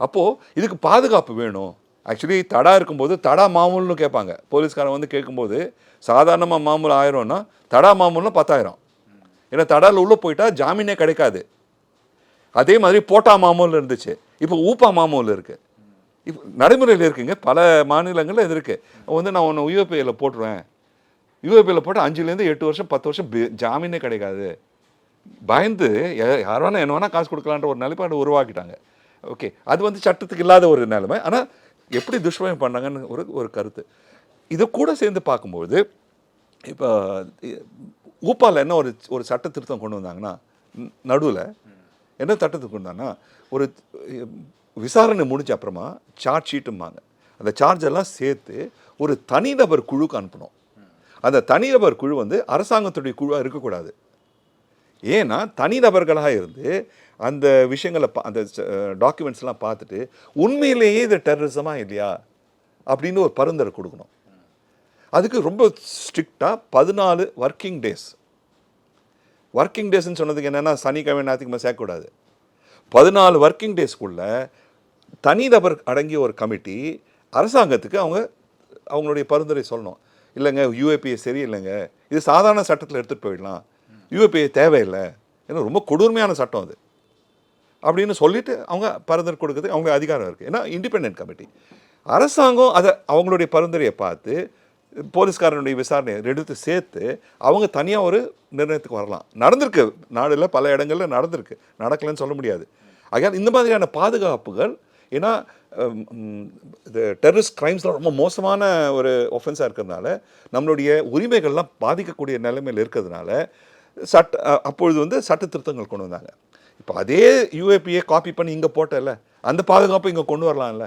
அப்போது இதுக்கு பாதுகாப்பு வேணும். ஆக்சுவலி தடா இருக்கும்போது தடா மாமூல்னு கேட்பாங்க. போலீஸ்காரன் வந்து கேட்கும்போது சாதாரணமாக மாமூல் 1000னா தடா மாமூல்னா 10,000. ஏன்னா தடாவில் உள்ளே போயிட்டா ஜாமீனே கிடைக்காது. அதே மாதிரி போட்டா மாமூல் இருந்துச்சு, இப்போ ஊப்பா மாமூல் இருக்குது. இப்போ நடைமுறையில் இருக்குங்க, பல மாநிலங்களில் இது இருக்குது. வந்து நான் ஒன்று யூஏபியில் போட்டுருவேன், யூஏபியில் போட்டு 5லேருந்து 8 வருஷம் 10 வருஷம் ஜாமீனே கிடைக்காது. பயந்து யார் வேணால் என்ன வேணால் காசு கொடுக்கலான்ற ஒரு நிலைப்பாடு உருவாக்கிட்டாங்க. ஓகே, அது வந்து சட்டத்துக்கு இல்லாத ஒரு நிலைமை. ஆனால் எப்படி துஷ்பிரயோகம் பண்ணாங்கன்னு ஒரு கருத்து. இதை கூட சேர்ந்து பார்க்கும்போது இப்போ ஊப்பாவில் என்ன ஒரு சட்ட திருத்தம் கொண்டு வந்தாங்கன்னா, நடுவில் என்ன சட்டத்துக்கு கொண்டு வந்தாங்கன்னா, ஒரு விசாரணை முடிஞ்ச அப்புறமா சார்ஜ் ஷீட்டும்பாங்க, அந்த சார்ஜெல்லாம் சேர்த்து ஒரு தனிநபர் குழுக்கு அனுப்பணும். அந்த தனிநபர் குழு வந்து அரசாங்கத்துடைய குழுவாக இருக்கக்கூடாது. ஏன்னா தனிநபர்களாக இருந்து அந்த விஷயங்களை அந்த டாக்குமெண்ட்ஸ்லாம் பார்த்துட்டு உண்மையிலேயே இது டெரரிசமாக இல்லையா அப்படின்னு ஒரு பரிந்துரை கொடுக்கணும். அதுக்கு ரொம்ப ஸ்ட்ரிக்டாக 14 ஒர்க்கிங் டேஸ்ன்னு சொன்னதுக்கு என்னென்னா, சனிக்கிழமை ஞாயிற்றுக்கிழமை சேர்க்கக்கூடாது. 14 ஒர்க்கிங் டேஸ்க்குள்ளே தனிநபர் அடங்கிய ஒரு கமிட்டி அரசாங்கத்துக்கு அவங்களுடைய பரிந்துரை சொல்லணும். இல்லைங்க யூஏபிஏ சரியில்லைங்க, இது சாதாரண சட்டத்தில் எடுத்துகிட்டு போயிடலாம், யூஏபிஏ தேவையில்லை, ஏன்னா ரொம்ப கொடூரமையான சட்டம் அது அப்படின்னு சொல்லிட்டு அவங்க பரிந்துரை கொடுக்குறதுக்கு அவங்க அதிகாரம் இருக்குது. ஏன்னா இண்டிபெண்டன்ட் கமிட்டி. அரசாங்கம் அதை அவங்களுடைய பரிந்துரையை பார்த்து போலீஸ்காரனுடைய விசாரணையை எடுத்து சேர்த்து அவங்க தனியாக ஒரு நிர்ணயத்துக்கு வரலாம். நடந்திருக்கு, நாடில் பல இடங்களில் நடந்திருக்கு, நடக்கலைன்னு சொல்ல முடியாது. ஆகையால் இந்த மாதிரியான பாதுகாப்புகள், ஏன்னா இந்த டெரரிஸ்ட் கிரைம்ஸ்லாம் ரொம்ப மோசமான ஒரு ஒஃபென்ஸாக இருக்கிறதுனால நம்மளுடைய உரிமைகள்லாம் பாதிக்கக்கூடிய நிலைமையில் இருக்கிறதுனால அப்பொழுது வந்து சட்ட திருத்தங்கள் கொண்டு வந்தாங்க. இப்போ அதே யூஏபிஏ காப்பி பண்ணி இங்கே போட்டல, அந்த பாதுகாப்பு இங்கே கொண்டு வரலாம்ல,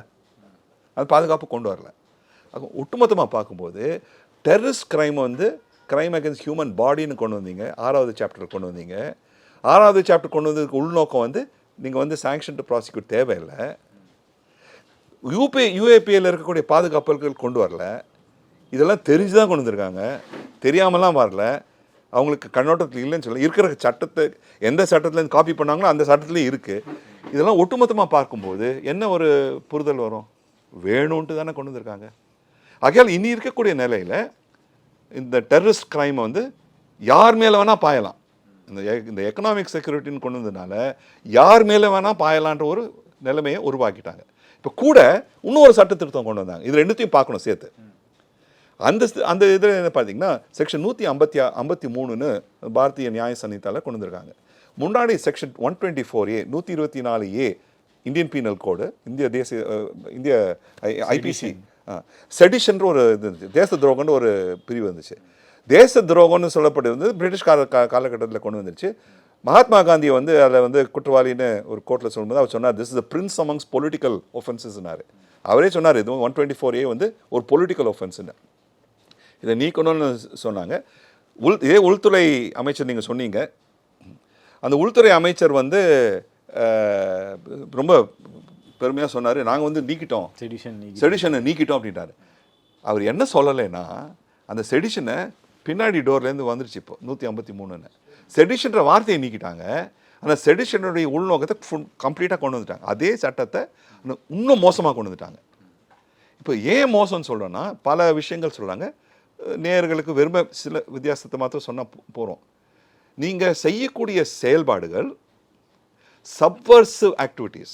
அந்த பாதுகாப்பு கொண்டு வரல. ஒட்டுமொத்தமாக பார்க்கும்போது டெரரிஸ்ட் கிரைம் வந்து கிரைம் அகேன்ஸ்ட் ஹியூமன் பாடின்னு கொண்டு வந்தீங்க, 6வது சாப்டர் கொண்டு வந்தீங்க. 6வது சாப்டர் கொண்டு வந்ததுக்கு உள்நோக்கம் வந்து நீங்கள் வந்து சாங்ஷன் டு ப்ராசிக்யூட் தேவையில்லை. யூஏபிஏல இருக்கக்கூடிய பாதுகாப்புகள் கொண்டு வரல. இதெல்லாம் தெரிஞ்சு தான் கொண்டு வந்திருக்காங்க, தெரியாமலாம் வரல. அவங்களுக்கு கண்ணோட்டத்தில் இல்லைன்னு சொல்ல, இருக்கிற சட்டத்தை எந்த சட்டத்துலேருந்து காப்பி பண்ணாங்களோ அந்த சட்டத்துலேயும் இருக்குது. இதெல்லாம் ஒட்டுமொத்தமாக பார்க்கும்போது என்ன ஒரு புரிதல் வரும்? வேணும்ன்ட்டு தானே கொண்டு வந்திருக்காங்க. ஆகையால் இனி இருக்கக்கூடிய நிலையில் இந்த டெரரிஸ்ட் கிரைமை வந்து யார் மேலே வேணால் பாயலாம். இந்த எக்கனாமிக் செக்யூரிட்டின்னு கொண்டு வந்ததுனால யார் மேலே வேணால் பாயலான்ற ஒரு நிலைமையை உருவாக்கிட்டாங்க. இப்போ கூட இன்னொரு சட்ட திருத்தம் கொண்டு வந்தாங்க. இது ரெண்டுத்தையும் பார்க்கணும் சேர்த்து. அந்த இதில் என்ன பார்த்தீங்கன்னா, செக்ஷன் 153ன்னு பாரதிய நியாய சன்னிதாவில் கொண்டு வந்திருக்காங்க. முன்னாடி section 124A 124A Indian penal கோடு, இந்திய ஐபிசி செடிஷன்ற ஒரு இது இருந்துச்சு, தேச துரோகம்னு ஒரு பிரிவு இருந்துச்சு. தேச துரோகம்னு சொல்லப்பட்டிருந்தது பிரிட்டிஷ் காலகட்டத்தில் கொண்டு வந்துருச்சு. மகாத்மா காந்தியை வந்து அதில் வந்து குற்றவாளின்னு ஒரு கோர்ட்டில் சொல்லும்போது அவர் சொன்னார், this is the prince amongst political ஒஃபென்சஸ்னாரு. அவரே சொன்னார், இது 124A வந்து ஒரு பொலிட்டிக்கல் ஒஃபென்ஸ்ன்னு, இதை நீக்கணும்னு சொன்னாங்க. இதே உள்துறை அமைச்சர் நீங்கள் சொன்னீங்க, அந்த உள்துறை அமைச்சர் வந்து ரொம்ப பெருமையாக சொன்னார், நாங்கள் வந்து நீக்கிட்டோம், செடிஷனை நீக்கிட்டோம் அப்படின்ட்டாரு. அவர் என்ன சொல்லலைன்னா, அந்த செடிஷனை பின்னாடி டோர்லேருந்து வந்துருச்சு. இப்போ 153ன்னு செடிஷன்ற வார்த்தையை நீக்கிட்டாங்க. அந்த செடிஷனுடைய உள்நோக்கத்தை கம்ப்ளீட்டாக கொண்டு வந்துட்டாங்க. அதே சட்டத்தை இன்னும் மோசமாக கொண்டு வந்துட்டாங்க. இப்போ ஏன் மோசம்னு சொல்கிறோன்னா, பல விஷயங்கள் சொல்கிறாங்க. நேயர்களுக்கு வெறும் சில வித்தியாசத்தை மாத்திரம் சொன்னால் போகிறோம். நீங்கள் செய்யக்கூடிய செயல்பாடுகள் சப்வர்சிவ் ஆக்டிவிட்டீஸ்,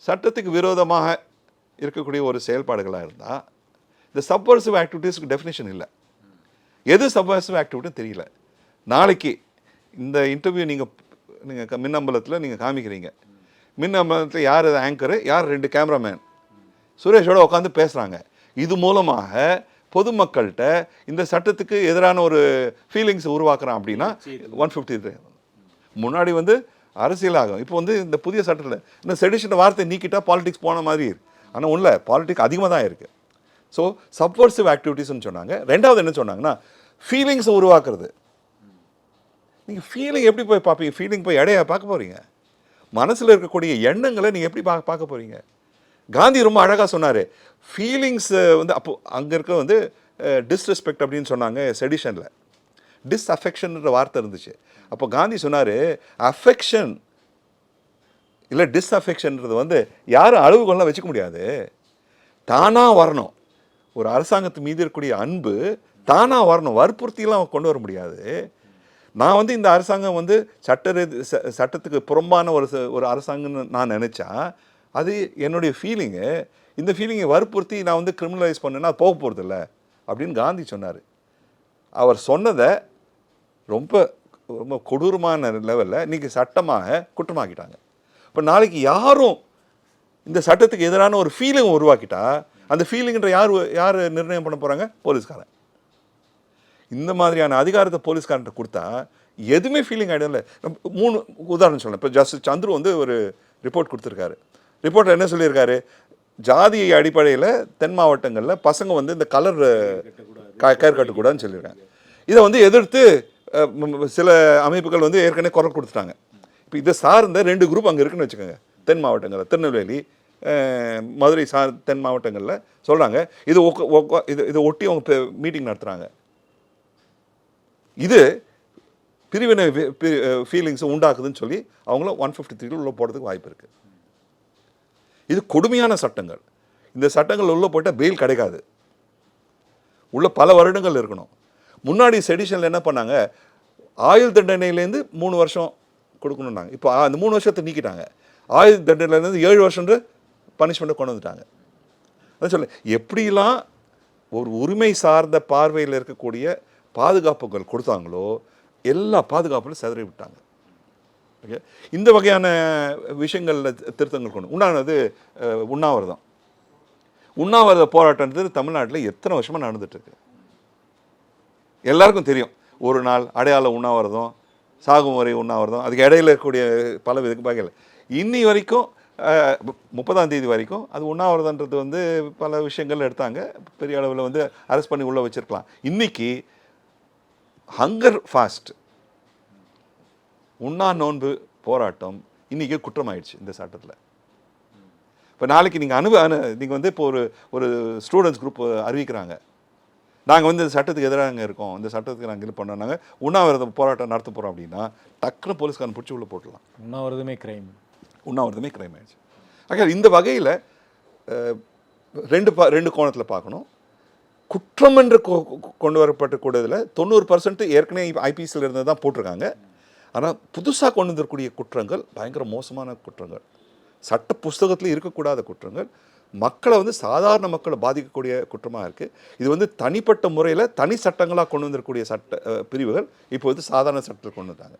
சட்டத்துக்கு விரோதமாக இருக்கக்கூடிய ஒரு செயல்பாடுகளாக இருந்தால், இந்த சப்வர்சிவ் ஆக்டிவிட்டீஸ்க்கு டெஃபினேஷன் இல்லை. எது சப்வர்சிவ் ஆக்டிவிட்டி தெரியல. நாளைக்கு இந்த இன்டர்வியூ நீங்கள் மின்னம்பலத்தில் நீங்கள் காமிக்கிறீங்க. மின்னம்பலத்தில் யார் ஆங்கரு, யார் 2 கேமராமேன் சுரேஷோட உட்காந்து பேசுகிறாங்க. இது மூலமாக பொதுமக்கள்கிட்ட இந்த சட்டத்துக்கு எதிரான ஒரு ஃபீலிங்ஸ் உருவாக்குறான் அப்படின்னா 150 முன்னாடி வந்து அரசியலாகும். இப்போ வந்து இந்த புதிய சட்டத்தில் இந்த செடிஷன் வார்த்தை நீக்கிட்டா பாலிடிக்ஸ் போன மாதிரி இருக்கு. ஆனால் உள்ள பாலிடிக்ஸ் அதிகமாக தான் இருக்குது. ஸோ சப்வர்சிவ் ஆக்டிவிட்டீஸ்ன்னு சொன்னாங்க. ரெண்டாவது என்ன சொன்னாங்கன்னா ஃபீலிங்ஸை உருவாக்குறது. நீங்கள் ஃபீலிங் எப்படி போய் பார்ப்பீங்க? ஃபீலிங் போய் இடையா பார்க்க போகிறீங்க? மனசில் இருக்கக்கூடிய எண்ணங்களை நீங்கள் எப்படி பார்க்க போகிறீங்க? காந்தி ரொம்ப அழகாக சொன்னார். ஃபீலிங்ஸ் வந்து அப்போ அங்கே இருக்க வந்து டிஸ்ரெஸ்பெக்ட் அப்படின்னு சொன்னாங்க செடிஷனில். டிஸ்அஃபெக்ஷன்ன்ற வார்த்தை இருந்துச்சு. அப்போ காந்தி சொன்னார் அஃபெக்ஷன் இல்லை டிஸ்அஃபெக்ஷன்றது வந்து யாரும் அளவுகோலாம் வச்சுக்க முடியாது, தானாக வரணும். ஒரு அரசாங்கத்து மீது இருக்கக்கூடிய அன்பு தானாக வரணும், வற்புறுத்திலாம் கொண்டு வர முடியாது. நான் வந்து இந்த அரசாங்கம் வந்து சட்டத்துக்கு புறம்பான ஒரு அரசாங்கம்னு நான் நினச்சா அது என்னுடைய ஃபீலிங்கு. இந்த ஃபீலிங்கை வற்புறுத்தி நான் வந்து கிரிமினலைஸ் பண்ணேன்னா போக போகிறதில்ல அப்படின்னு காந்தி சொன்னார். அவர் சொன்னதை ரொம்ப ரொம்ப கொடூரமான லெவலில் இன்றைக்கி சட்டமாக குற்றமாக்கிட்டாங்க. இப்போ நாளைக்கு யாரும் இந்த சட்டத்துக்கு எதிரான ஒரு ஃபீலிங் உருவாக்கிட்டா அந்த ஃபீலிங்ன்ற யார் நிர்ணயம் பண்ண போகிறாங்க? போலீஸ்காரன். இந்த மாதிரியான அதிகாரத்தை போலீஸ்காரன்ட்ட கொடுத்தா எதுவுமே ஃபீலிங் ஆகிடும். இல்லை 3 உதாரணம் சொல்லலாம். இப்போ ஜஸ்டிஸ் சந்துரு வந்து ஒரு ரிப்போர்ட் கொடுத்துருக்காரு. ரிப்போர்ட்டில் என்ன சொல்லியிருக்காரு? ஜாதி அடிப்படையில் தென் மாவட்டங்களில் பசங்க வந்து இந்த கலர் கயிறு கட்டக்கூடாதுன்னு சொல்லியிருக்காங்க. இதை வந்து எதிர்த்து சில அமைப்புகள் வந்து ஏற்கனவே குரல் கொடுத்துட்டாங்க. இப்போ இதை சார்ந்த 2 குரூப் அங்கே இருக்குன்னு வச்சுக்கோங்க. தென் மாவட்டங்களில் திருநெல்வேலி, மதுரை தென் மாவட்டங்களில் சொல்கிறாங்க. இதை ஒட்டி அவங்க மீட்டிங் நடத்துகிறாங்க. இது பிரிவினை ஃபீலிங்ஸை உண்டாக்குதுன்னு சொல்லி அவங்கள 153 உள்ள போடுறதுக்கு வாய்ப்பு இருக்குது. இது கொடுமையான சட்டங்கள். இந்த சட்டங்கள் உள்ளே போட்டால் பெயில் கிடைக்காது, உள்ள பல வருடங்கள் இருக்கணும். முன்னாடி செடிஷனில் என்ன பண்ணாங்க? ஆயுள் தண்டனையிலேருந்து 3 வருஷம் கொடுக்கணுன்னாங்க. இப்போ அந்த 3 வருஷத்தை நீக்கிட்டாங்க. ஆயுள் தண்டனையிலேருந்து 7 வருஷன்ற பனிஷ்மெண்ட்டை கொண்டு வந்துட்டாங்க. அதான் சொல்ல எப்படிலாம் ஒரு உரிமை சார்ந்த பார்வையில் இருக்கக்கூடிய பாதுகாப்புகள் கொடுத்தாங்களோ எல்லா பாதுகாப்புகளும் சிதறி விட்டாங்க. ஓகே, இந்த வகையான விஷயங்களில் திருத்தங்கள் கொண்டு உண்டானது உண்ணாவிரதம். உண்ணாவிரத போராட்டன்றது தமிழ்நாட்டில் எத்தனை வருஷமாக நடந்துட்டுருக்கு எல்லாருக்கும் தெரியும். ஒரு நாள் அடையாள உண்ணாவிரதம், சாகும் வரை உண்ணாவிரதம், அதுக்கு இடையில இருக்கக்கூடிய பல வகைகள் இன்னி வரைக்கும் 30ஆம் தேதி வரைக்கும் அது உண்ணாவிரதன்றது வந்து பல விஷயங்கள் எடுத்தாங்க. பெரிய அளவில் வந்து அரெஸ்ட் பண்ணி உள்ளே வச்சுருக்கலாம். இன்றைக்கி ஹங்கர் ஃபாஸ்ட் உண்ணா நோன்பு போராட்டம் இன்றைக்கி குற்றமாயிடுச்சு இந்த சட்டத்தில். இப்போ நாளைக்கு நீங்கள் நீங்கள் வந்து இப்போ ஒரு ஸ்டூடெண்ட்ஸ் குரூப் அறிவிக்கிறாங்க, நாங்கள் வந்து இந்த சட்டத்துக்கு எதிராக இருக்கோம், இந்த சட்டத்துக்கு நாங்கள் இது பண்ணோம், உண்ணாவிரத போராட்டம் நடத்த போகிறோம் அப்படின்னா டக்குன்னு போலீஸ்காரன் பிடிச்சி உள்ளே போட்டலாம். உண்ணாவிரதமே கிரைம் ஆயிடுச்சு. ஆக இந்த வகையில் ரெண்டு கோணத்தில் பார்க்கணும். குற்றம் என்று கொண்டு வரப்பட்ட கூடதில் 90% ஏற்கனவே ஐபிசியில் இருந்து தான் போட்டிருக்காங்க. ஆனால் புதுசாக கொண்டு வந்துருக்கூடிய குற்றங்கள் பயங்கர மோசமான குற்றங்கள், சட்ட புஸ்தகத்தில் இருக்கக்கூடாத குற்றங்கள், மக்களை வந்து சாதாரண மக்களை பாதிக்கக்கூடிய குற்றமாக இருக்குது. இது வந்து தனிப்பட்ட முறையில் தனி சட்டங்களாக கொண்டு வந்திருக்கக்கூடிய பிரிவுகள் இப்போ வந்து சாதாரண சட்டத்தில் கொண்டு வந்தாங்க.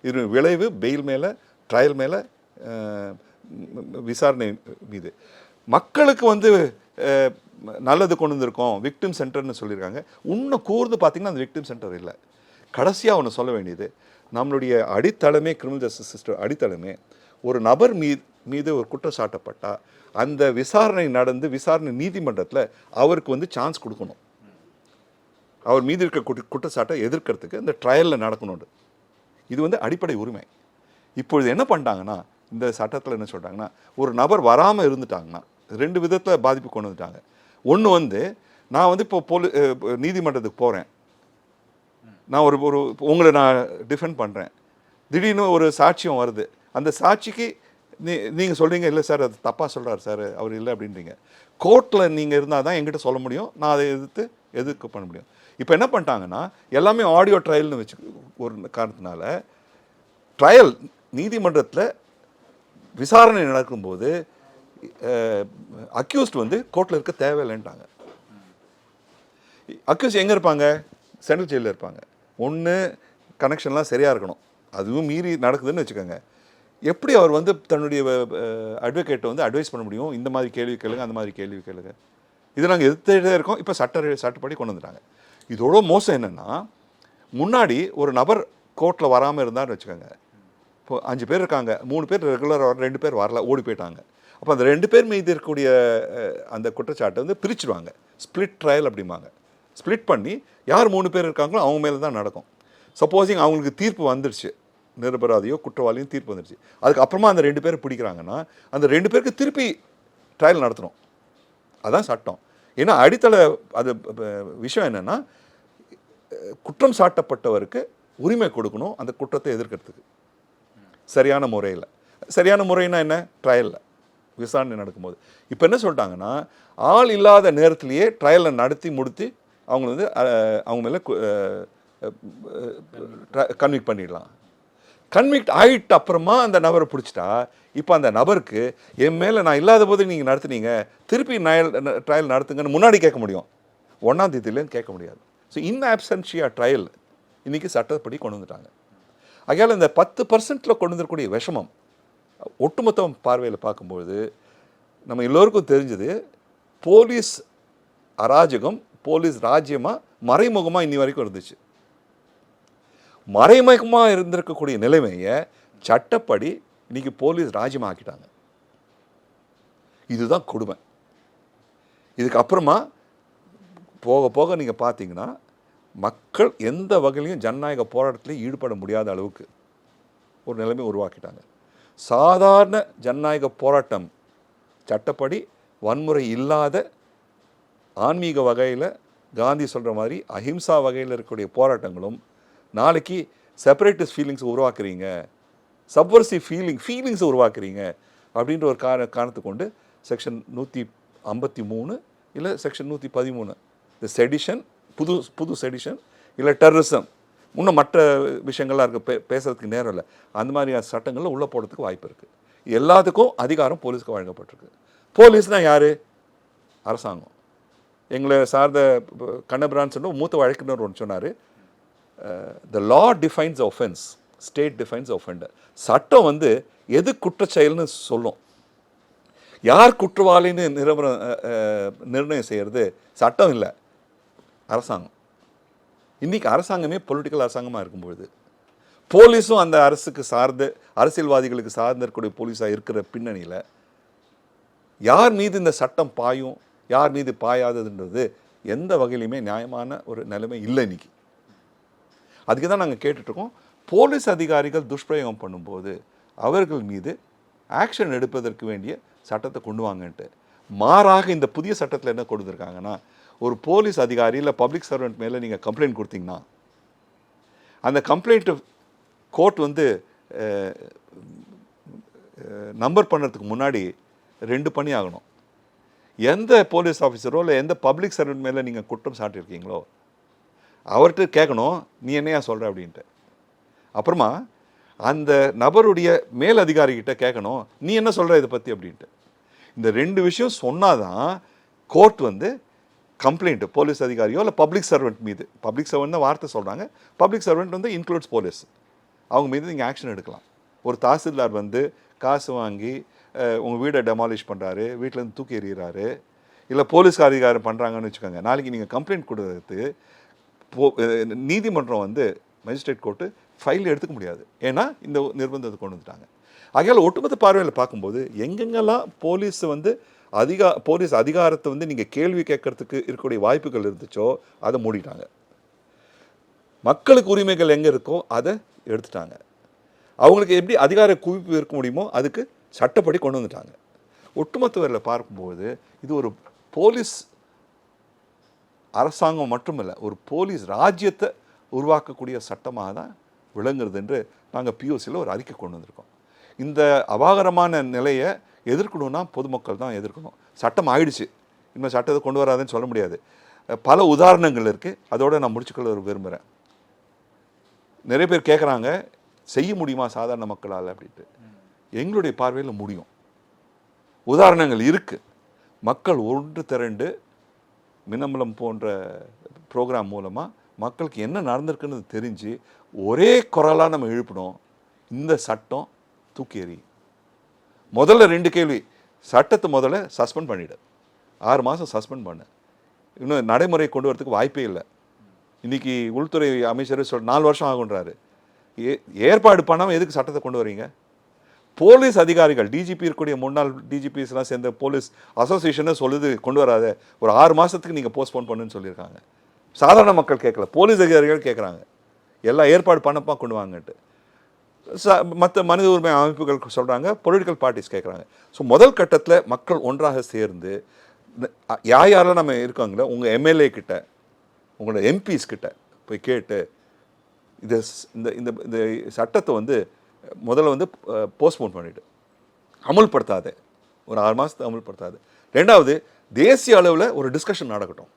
இது விளைவு பெயில் மேலே, ட்ரையல் மேலே, விசாரணை மீது மக்களுக்கு வந்து நல்லது கொண்டு வந்திருக்கோம். விக்டிம் சென்டர்னு சொல்லியிருக்காங்க. இன்னும் கூர்ந்து பார்த்திங்கன்னா அந்த விக்டிம் சென்டர் இல்லை. கடைசியாக ஒன்று சொல்ல வேண்டியது, நம்மளுடைய அடித்தளமே கிரிமினல் ஜஸ்டிஸ் சிஸ்டம் அடித்தளமே ஒரு நபர் மீது ஒரு குற்றம் சாட்டப்பட்டால் அந்த விசாரணை நடந்து விசாரணை நீதிமன்றத்தில் அவருக்கு வந்து சான்ஸ் கொடுக்கணும். அவர் மீது இருக்க குற்றச்சாட்டை எதிர்க்கிறதுக்கு இந்த ட்ரையலில் நடக்கணும். இது வந்து அடிப்படை உரிமை. இப்பொழுது என்ன பண்ணிட்டாங்கன்னா இந்த சட்டத்தில் என்ன சொல்கிறாங்கன்னா, ஒரு நபர் வராமல் இருந்துட்டாங்கன்னா 2 விதத்தில் பாதிப்பு கொண்டு வந்துட்டாங்க. ஒன்று வந்து நான் வந்து இப்போ நீதிமன்றத்துக்கு போகிறேன், நான் ஒரு உங்களை நான் டிஃபெண்ட் பண்ணுறேன், திடீர்னு ஒரு சாட்சியம் வருது, அந்த சாட்சிக்கு நீங்கள் சொல்கிறீங்க இல்லை சார் அது தப்பாக சொல்கிறார் சார் அவர் இல்லை அப்படின்றீங்க. கோர்ட்டில் நீங்கள் இருந்தால் தான் என்கிட்ட சொல்ல முடியும், நான் அதை எதிர்க்க பண்ண முடியும். இப்போ என்ன பண்ணிட்டாங்கன்னா எல்லாமே ஆடியோ ட்ரையல்னு வச்சு ஒரு காரணத்தினால ட்ரையல் நீதிமன்றத்தில் விசாரணை நடக்கும்போது அக்யூஸ்ட் வந்து கோர்ட்டில் இருக்க தேவையில்லைன்ட்டாங்க. அக்யூஸ்ட் எங்கே இருப்பாங்க? சென்ட்ரல் ஜெயிலில் இருப்பாங்க. ஒன்று கனெக்ஷன்லாம் சரியாக இருக்கணும், அதுவும் மீறி நடக்குதுன்னு வச்சுக்கோங்க. எப்படி அவர் வந்து தன்னுடைய அட்வொகேட்டை வந்து அட்வைஸ் பண்ண முடியும்? இந்த மாதிரி கேள்வி கேளுங்க, அந்த மாதிரி கேள்வி கேளுங்க. இது நாங்கள் எதிர்த்துட்டே இருக்கோம். இப்போ சட்டப்படி கொண்டு வந்துட்டாங்க. இதோட மோசம் என்னென்னா, முன்னாடி ஒரு நபர் கோர்ட்டில் வராமல் இருந்தான்னு வச்சுக்கோங்க. இப்போ 5 பேர் இருக்காங்க, 3 பேர் ரெகுலராக 2 பேர் வரல, ஓடி போயிட்டாங்க. அப்போ அந்த 2 பேர் மீது இருக்கக்கூடிய அந்த குற்றச்சாட்டை வந்து பிரிச்சுடுவாங்க. ஸ்பிளிட் ட்ரையல் அப்படிம்பாங்க. ஸ்பிளிட் பண்ணி யார் 3 பேர் இருக்காங்களோ அவங்க மேலே தான் நடக்கும். சப்போஸிங் அவங்களுக்கு தீர்ப்பு வந்துருச்சு, நிரபராதியோ குற்றவாளியும் தீர்ப்பு வந்துருச்சு, அதுக்கப்புறமா அந்த 2 பேரை பிடிக்கிறாங்கன்னா அந்த 2 பேருக்கு திருப்பி ட்ரையல் நடத்தணும். அதான் சட்டம். ஏன்னா அடித்தள அது விஷயம் என்னென்னா, குற்றம் சாட்டப்பட்டவருக்கு உரிமை கொடுக்கணும் அந்த குற்றத்தை எதிர்க்கிறதுக்கு சரியான முறையில். சரியான முறைன்னா என்ன? ட்ரையலில் விசாரணை நடக்கும்போது. இப்போ என்ன சொல்லிட்டாங்கன்னா, ஆள் இல்லாத நேரத்திலேயே ட்ரையலை நடத்தி முடித்து அவங்க வந்து அவங்க மேலே கன்விக்ட் பண்ணிடலாம். கன்விக்ட் ஆகிட்டு அப்புறமா அந்த நபரை பிடிச்சிட்டா, இப்போ அந்த நபருக்கு என் மேலே நான் இல்லாத போது நீங்கள் நடத்துனீங்க, திருப்பி ட்ரையல் நடத்துங்கன்னு முன்னாடி கேட்க முடியும், 1ஆம் தேதியிலேருந்து கேட்க முடியாது. ஸோ இன் ஆப்சன்ஷியா ட்ரையல் இன்றைக்கி சட்டப்படி கொண்டு வந்துட்டாங்க. ஆகையால் இந்த 10% கொண்டு வந்துருக்கூடிய விஷமம் ஒட்டுமொத்த பார்வையில் பார்க்கும்போது நம்ம எல்லோருக்கும் தெரிஞ்சது, போலீஸ் அராஜகம், போலீஸ் ராஜ்யமாக மறைமுகமாக இன்னி வரைக்கும் இருந்துச்சு. மறைமுகமாக இருந்திருக்கக்கூடிய நிலைமையை சட்டப்படி இன்னைக்கு போலீஸ் ராஜ்யமாக ஆக்கிட்டாங்க. இதுதான் கொடுமை. இதுக்கப்புறமா போக போக நீங்கள் பார்த்தீங்கன்னா, மக்கள் எந்த வகையிலையும் ஜனநாயக போராட்டத்திலையும் ஈடுபட முடியாத அளவுக்கு ஒரு நிலைமை உருவாக்கிட்டாங்க. சாதாரண ஜனநாயக போராட்டம், சட்டப்படி வன்முறை இல்லாத ஆன்மீக வகையில் காந்தி சொல்கிற மாதிரி அஹிம்சா வகையில் இருக்கக்கூடிய போராட்டங்களும் நாளைக்கு செப்பரேட்டிஸ்ட் ஃபீலிங்ஸ் உருவாக்குறீங்க, சப்வர்சிவ் ஃபீலிங்ஸ் உருவாக்குறீங்க அப்படின்ற ஒரு காரணத்தை கொண்டு செக்ஷன் 153 இல்லை செக்ஷன் 113 இந்த செடிஷன், புது செடிஷன் இல்லை டெரரிசம், இன்னும் மற்ற விஷயங்கள்லாம் இருக்குது, பேசுறதுக்கு நேரம் இல்லை, அந்த மாதிரி சட்டங்களில் உள்ளே போடுறதுக்கு வாய்ப்பு இருக்குது. எல்லாத்துக்கும் அதிகாரம் போலீஸ்க்கு வழங்கப்பட்டிருக்கு. போலீஸ்னால் யார்? அரசாங்கம். எங்களை சார்ந்த கண்ணபிரான் சொன்ன மூத்த வழக்கினர் ஒன்று சொன்னார், த லா டிஃபைன்ஸ் ஒஃபென்ஸ், ஸ்டேட் டிஃபைன்ஸ் ஒஃபெண்டர். சட்டம் வந்து எது குற்றச்செயல்னு சொல்லும், யார் குற்றவாளின்னு நிர்ணயம் செய்கிறது சட்டம் இல்லை, அரசாங்கம். இன்றைக்கி அரசாங்கமே பொலிட்டிக்கல் அரசாங்கமாக இருக்கும்பொழுது போலீஸும் அந்த அரசுக்கு சார்ந்து அரசியல்வாதிகளுக்கு சார்ந்து இருக்கக்கூடிய போலீஸாக இருக்கிற பின்னணியில் யார் மீது இந்த சட்டம் பாயும், யார் மீது பாயாததுன்றது எந்த வகையிலுமே நியாயமான ஒரு நிலைமை இல்லை இன்றைக்கி. அதுக்கு தான் நாங்கள் கேட்டுட்ருக்கோம், போலீஸ் அதிகாரிகள் துஷ்பிரயோகம் பண்ணும்போது அவர்கள் மீது ஆக்ஷன் எடுப்பதற்கு வேண்டிய சட்டத்தை கொண்டு வாங்கன்ட்டு. மாறாக இந்த புதிய சட்டத்தில் என்ன கொடுத்துருக்காங்கன்னா, ஒரு போலீஸ் அதிகாரி இல்லை பப்ளிக் சர்வெண்ட் மேலே நீங்கள் கம்ப்ளைண்ட் கொடுத்தீங்கன்னா அந்த கம்ப்ளைண்ட்டு கோர்ட் வந்து நம்பர் பண்ணுறதுக்கு முன்னாடி 2 பணி ஆகணும். எந்த போலீஸ் ஆஃபீஸரோ இல்லை எந்த பப்ளிக் சர்வெண்ட் மேலே நீங்கள் குற்றம் சாட்டியிருக்கீங்களோ அவர்கிட்ட கேட்கணும், நீ என்னையா சொல்கிற அப்படின்ட்டு. அப்புறமா அந்த நபருடைய மேல் அதிகாரிகிட்ட கேட்கணும், நீ என்ன சொல்கிற இதை பற்றி அப்படின்ட்டு. இந்த 2 விஷயம் சொன்னாதான் கோர்ட் வந்து கம்ப்ளைண்ட்டு போலீஸ் அதிகாரியோ இல்லை பப்ளிக் சர்வெண்ட் மீது, பப்ளிக் சர்வெண்ட் தான் வார்த்தை சொல்கிறாங்க, பப்ளிக் சர்வெண்ட் வந்து இன்க்ளூட்ஸ் போலீஸ், அவங்க மீது நீங்கள் ஆக்ஷன் எடுக்கலாம். ஒரு தாசில்தார் வந்து காசு வாங்கி உங்கள் வீடை டெமாலிஷ் பண்ணுறாரு, வீட்டிலேருந்து தூக்கி எறிகிறாரு, இல்லை போலீஸ் அதிகாரம் பண்ணுறாங்கன்னு வச்சுக்கோங்க, நாளைக்கு நீங்கள் கம்ப்ளைண்ட் கொடுக்கறது நீதிமன்றம் வந்து மேஜிஸ்ட்ரேட் கோர்ட்டு ஃபைல் எடுத்துக்க முடியாது. ஏன்னா இந்த நிர்பந்தத்தை கொண்டு வந்துட்டாங்க. ஆகையால் ஒட்டுமொத்த பார்வையில் பார்க்கும்போது எங்கெங்கெல்லாம் போலீஸ் வந்து போலீஸ் அதிகாரத்தை வந்து நீங்கள் கேள்வி கேட்கறதுக்கு இருக்கக்கூடிய வாய்ப்புகள் இருந்துச்சோ அதை மூடிட்டாங்க. மக்களுக்கு உரிமைகள் எங்கே இருக்கோ அதை எடுத்துட்டாங்க. அவங்களுக்கு எப்படி அதிகார குவிப்பு இருக்க முடியுமோ அதுக்கு சட்டப்படி கொண்டு வந்துட்டாங்க. ஒட்டுமொத்த வரையில் பார்க்கும்போது இது ஒரு போலீஸ் அரசாங்கம் மட்டுமில்லை, ஒரு போலீஸ் ராஜ்யத்தை உருவாக்கக்கூடிய சட்டமாக தான் விளங்குறது என்று நாங்கள் பிஓசியில் ஒரு அறிக்கை கொண்டு வந்திருக்கோம். இந்த அபாகரமான நிலையை எதிர்க்கணும்னா பொதுமக்கள் தான் எதிர்க்கணும். சட்டம் ஆயிடுச்சு, இன்னும் சட்டத்தை கொண்டு வராதுன்னு சொல்ல முடியாது. பல உதாரணங்கள் இருக்குது, அதோடு நான் முடிச்சுக்கொள்ள விரும்புகிறேன். நிறைய பேர் கேட்குறாங்க, செய்ய முடியுமா சாதாரண மக்களால் அப்படின்ட்டு. எங்களுடைய பார்வையில் முடியும். உதாரணங்கள் இருக்குது. மக்கள் ஒன்று திரண்டு மின்னம்பலம் போன்ற ப்ரோக்ராம் மூலமாக மக்களுக்கு என்ன நடந்திருக்குன்னு தெரிஞ்சு ஒரே குரலாக நம்ம எழுப்பணும், இந்த சட்டம் தூக்கி எறி. முதல்ல 2 கேள்வி, சட்டத்தை முதல்ல சஸ்பெண்ட் பண்ணிவிடு, 6 மாதம் சஸ்பெண்ட் பண்ணு, இன்னும் நடைமுறை கொண்டு வரதுக்கு வாய்ப்பே இல்லை. இன்றைக்கி உள்துறை அமைச்சர் 4 வருஷம் ஆகுன்றாரு. ஏற்பாடு பண்ணாமல் எதுக்கு சட்டத்தை கொண்டு வரீங்க? போலீஸ் அதிகாரிகள், டிஜிபி இருக்கக்கூடிய முன்னாள் டிஜிபிஸ்லாம் சேர்ந்த போலீஸ் அசோசியேஷனை சொல்லுது கொண்டு வராத, ஒரு 6 மாதத்துக்கு நீங்கள் போஸ்ட்போன் பண்ணுன்னு சொல்லியிருக்காங்க. சாதாரண மக்கள் கேட்கல, போலீஸ் அதிகாரிகள் கேட்குறாங்க, எல்லாம் ஏற்பாடு பண்ணப்பா கொண்டு வாங்கன்ட்டு. மற்ற மனித உரிமை அமைப்புகள் சொல்கிறாங்க, பொலிட்டிக்கல் பார்ட்டிஸ் கேட்குறாங்க. ஸோ முதல் கட்டத்தில் மக்கள் ஒன்றாக சேர்ந்து யாரெல்லாம் நம்ம இருக்காங்களோ உங்கள் எம்எல்ஏ கிட்ட, உங்களோட எம்பிஸ் கிட்ட போய் கேட்டு இந்த இந்த இந்த சட்டத்தை முதல்ல போஸ்ட்போன் பண்ணிவிட்டு அமுல்படுத்தாது, ஒரு 6 மாதத்துக்கு அமுல்படுத்தாது. 2வது, தேசிய அளவில் ஒரு டிஸ்கஷன் நடக்கட்டும்.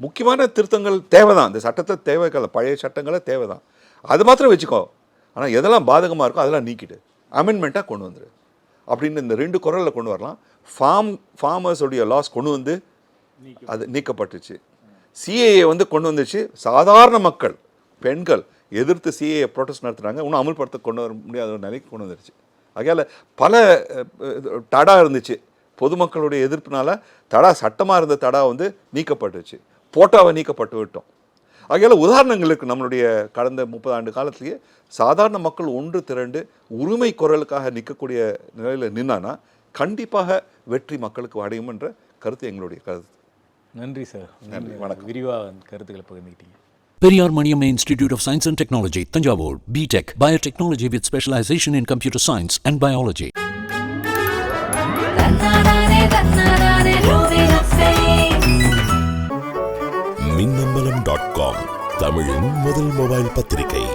முக்கியமான திருத்தங்கள் தேவை தான், இந்த சட்டத்தை தேவைக்கல, பழைய சட்டங்களை தேவை தான், அது மாத்திரம் வச்சுக்கோ. ஆனால் எதெல்லாம் பாதகமாக இருக்கோ அதெல்லாம் நீக்கிட்டு அமெண்ட்மெண்ட்டாக கொண்டு வந்துடு அப்படின்னு இந்த 2 குரலில் கொண்டு வரலாம். ஃபார்மர்ஸோடைய லாஸ் கொண்டு அது நீக்கப்பட்டுச்சு. சிஏஏ கொண்டு வந்துச்சு. சாதாரண மக்கள், பெண்கள் எதிர்த்து சிஏஏ ப்ரொட்டஸ்ட் நடத்துகிறாங்க, இன்னும் அமல்படுத்த கொண்டு வர முடியாத ஒரு நிலைக்கு கொண்டு வந்துருச்சு. ஆகையால் பல தடா இருந்துச்சு, பொதுமக்களுடைய எதிர்ப்புனால தடா, சட்டமாக இருந்த தடா நீக்கப்பட்டுச்சு, போட்டாவை நீக்கப்பட்டு விட்டோம். ஆகையால் உதாரணங்களுக்கு நம்மளுடைய கடந்த 30 ஆண்டு காலத்திலேயே சாதாரண மக்கள் ஒன்று திரண்டு உரிமை குரலுக்காக நிற்கக்கூடிய நிலையில் நின்னானா கண்டிப்பாக வெற்றி மக்களுக்கு அடையும் என்ற கருத்து எங்களுடைய கருத்து. நன்றி சார். நன்றி, வணக்கம். விரிவாக கருத்துக்களை பகிர்ந்துக்கிட்டீங்க. Periyar Maniamma Institute of Science and Technology, Thanjavur, BTech, Biotechnology with specialization in computer science and biology. மின்னம்பலம்.com, தமிழின் முதல் மொபைல் பத்திரிகை.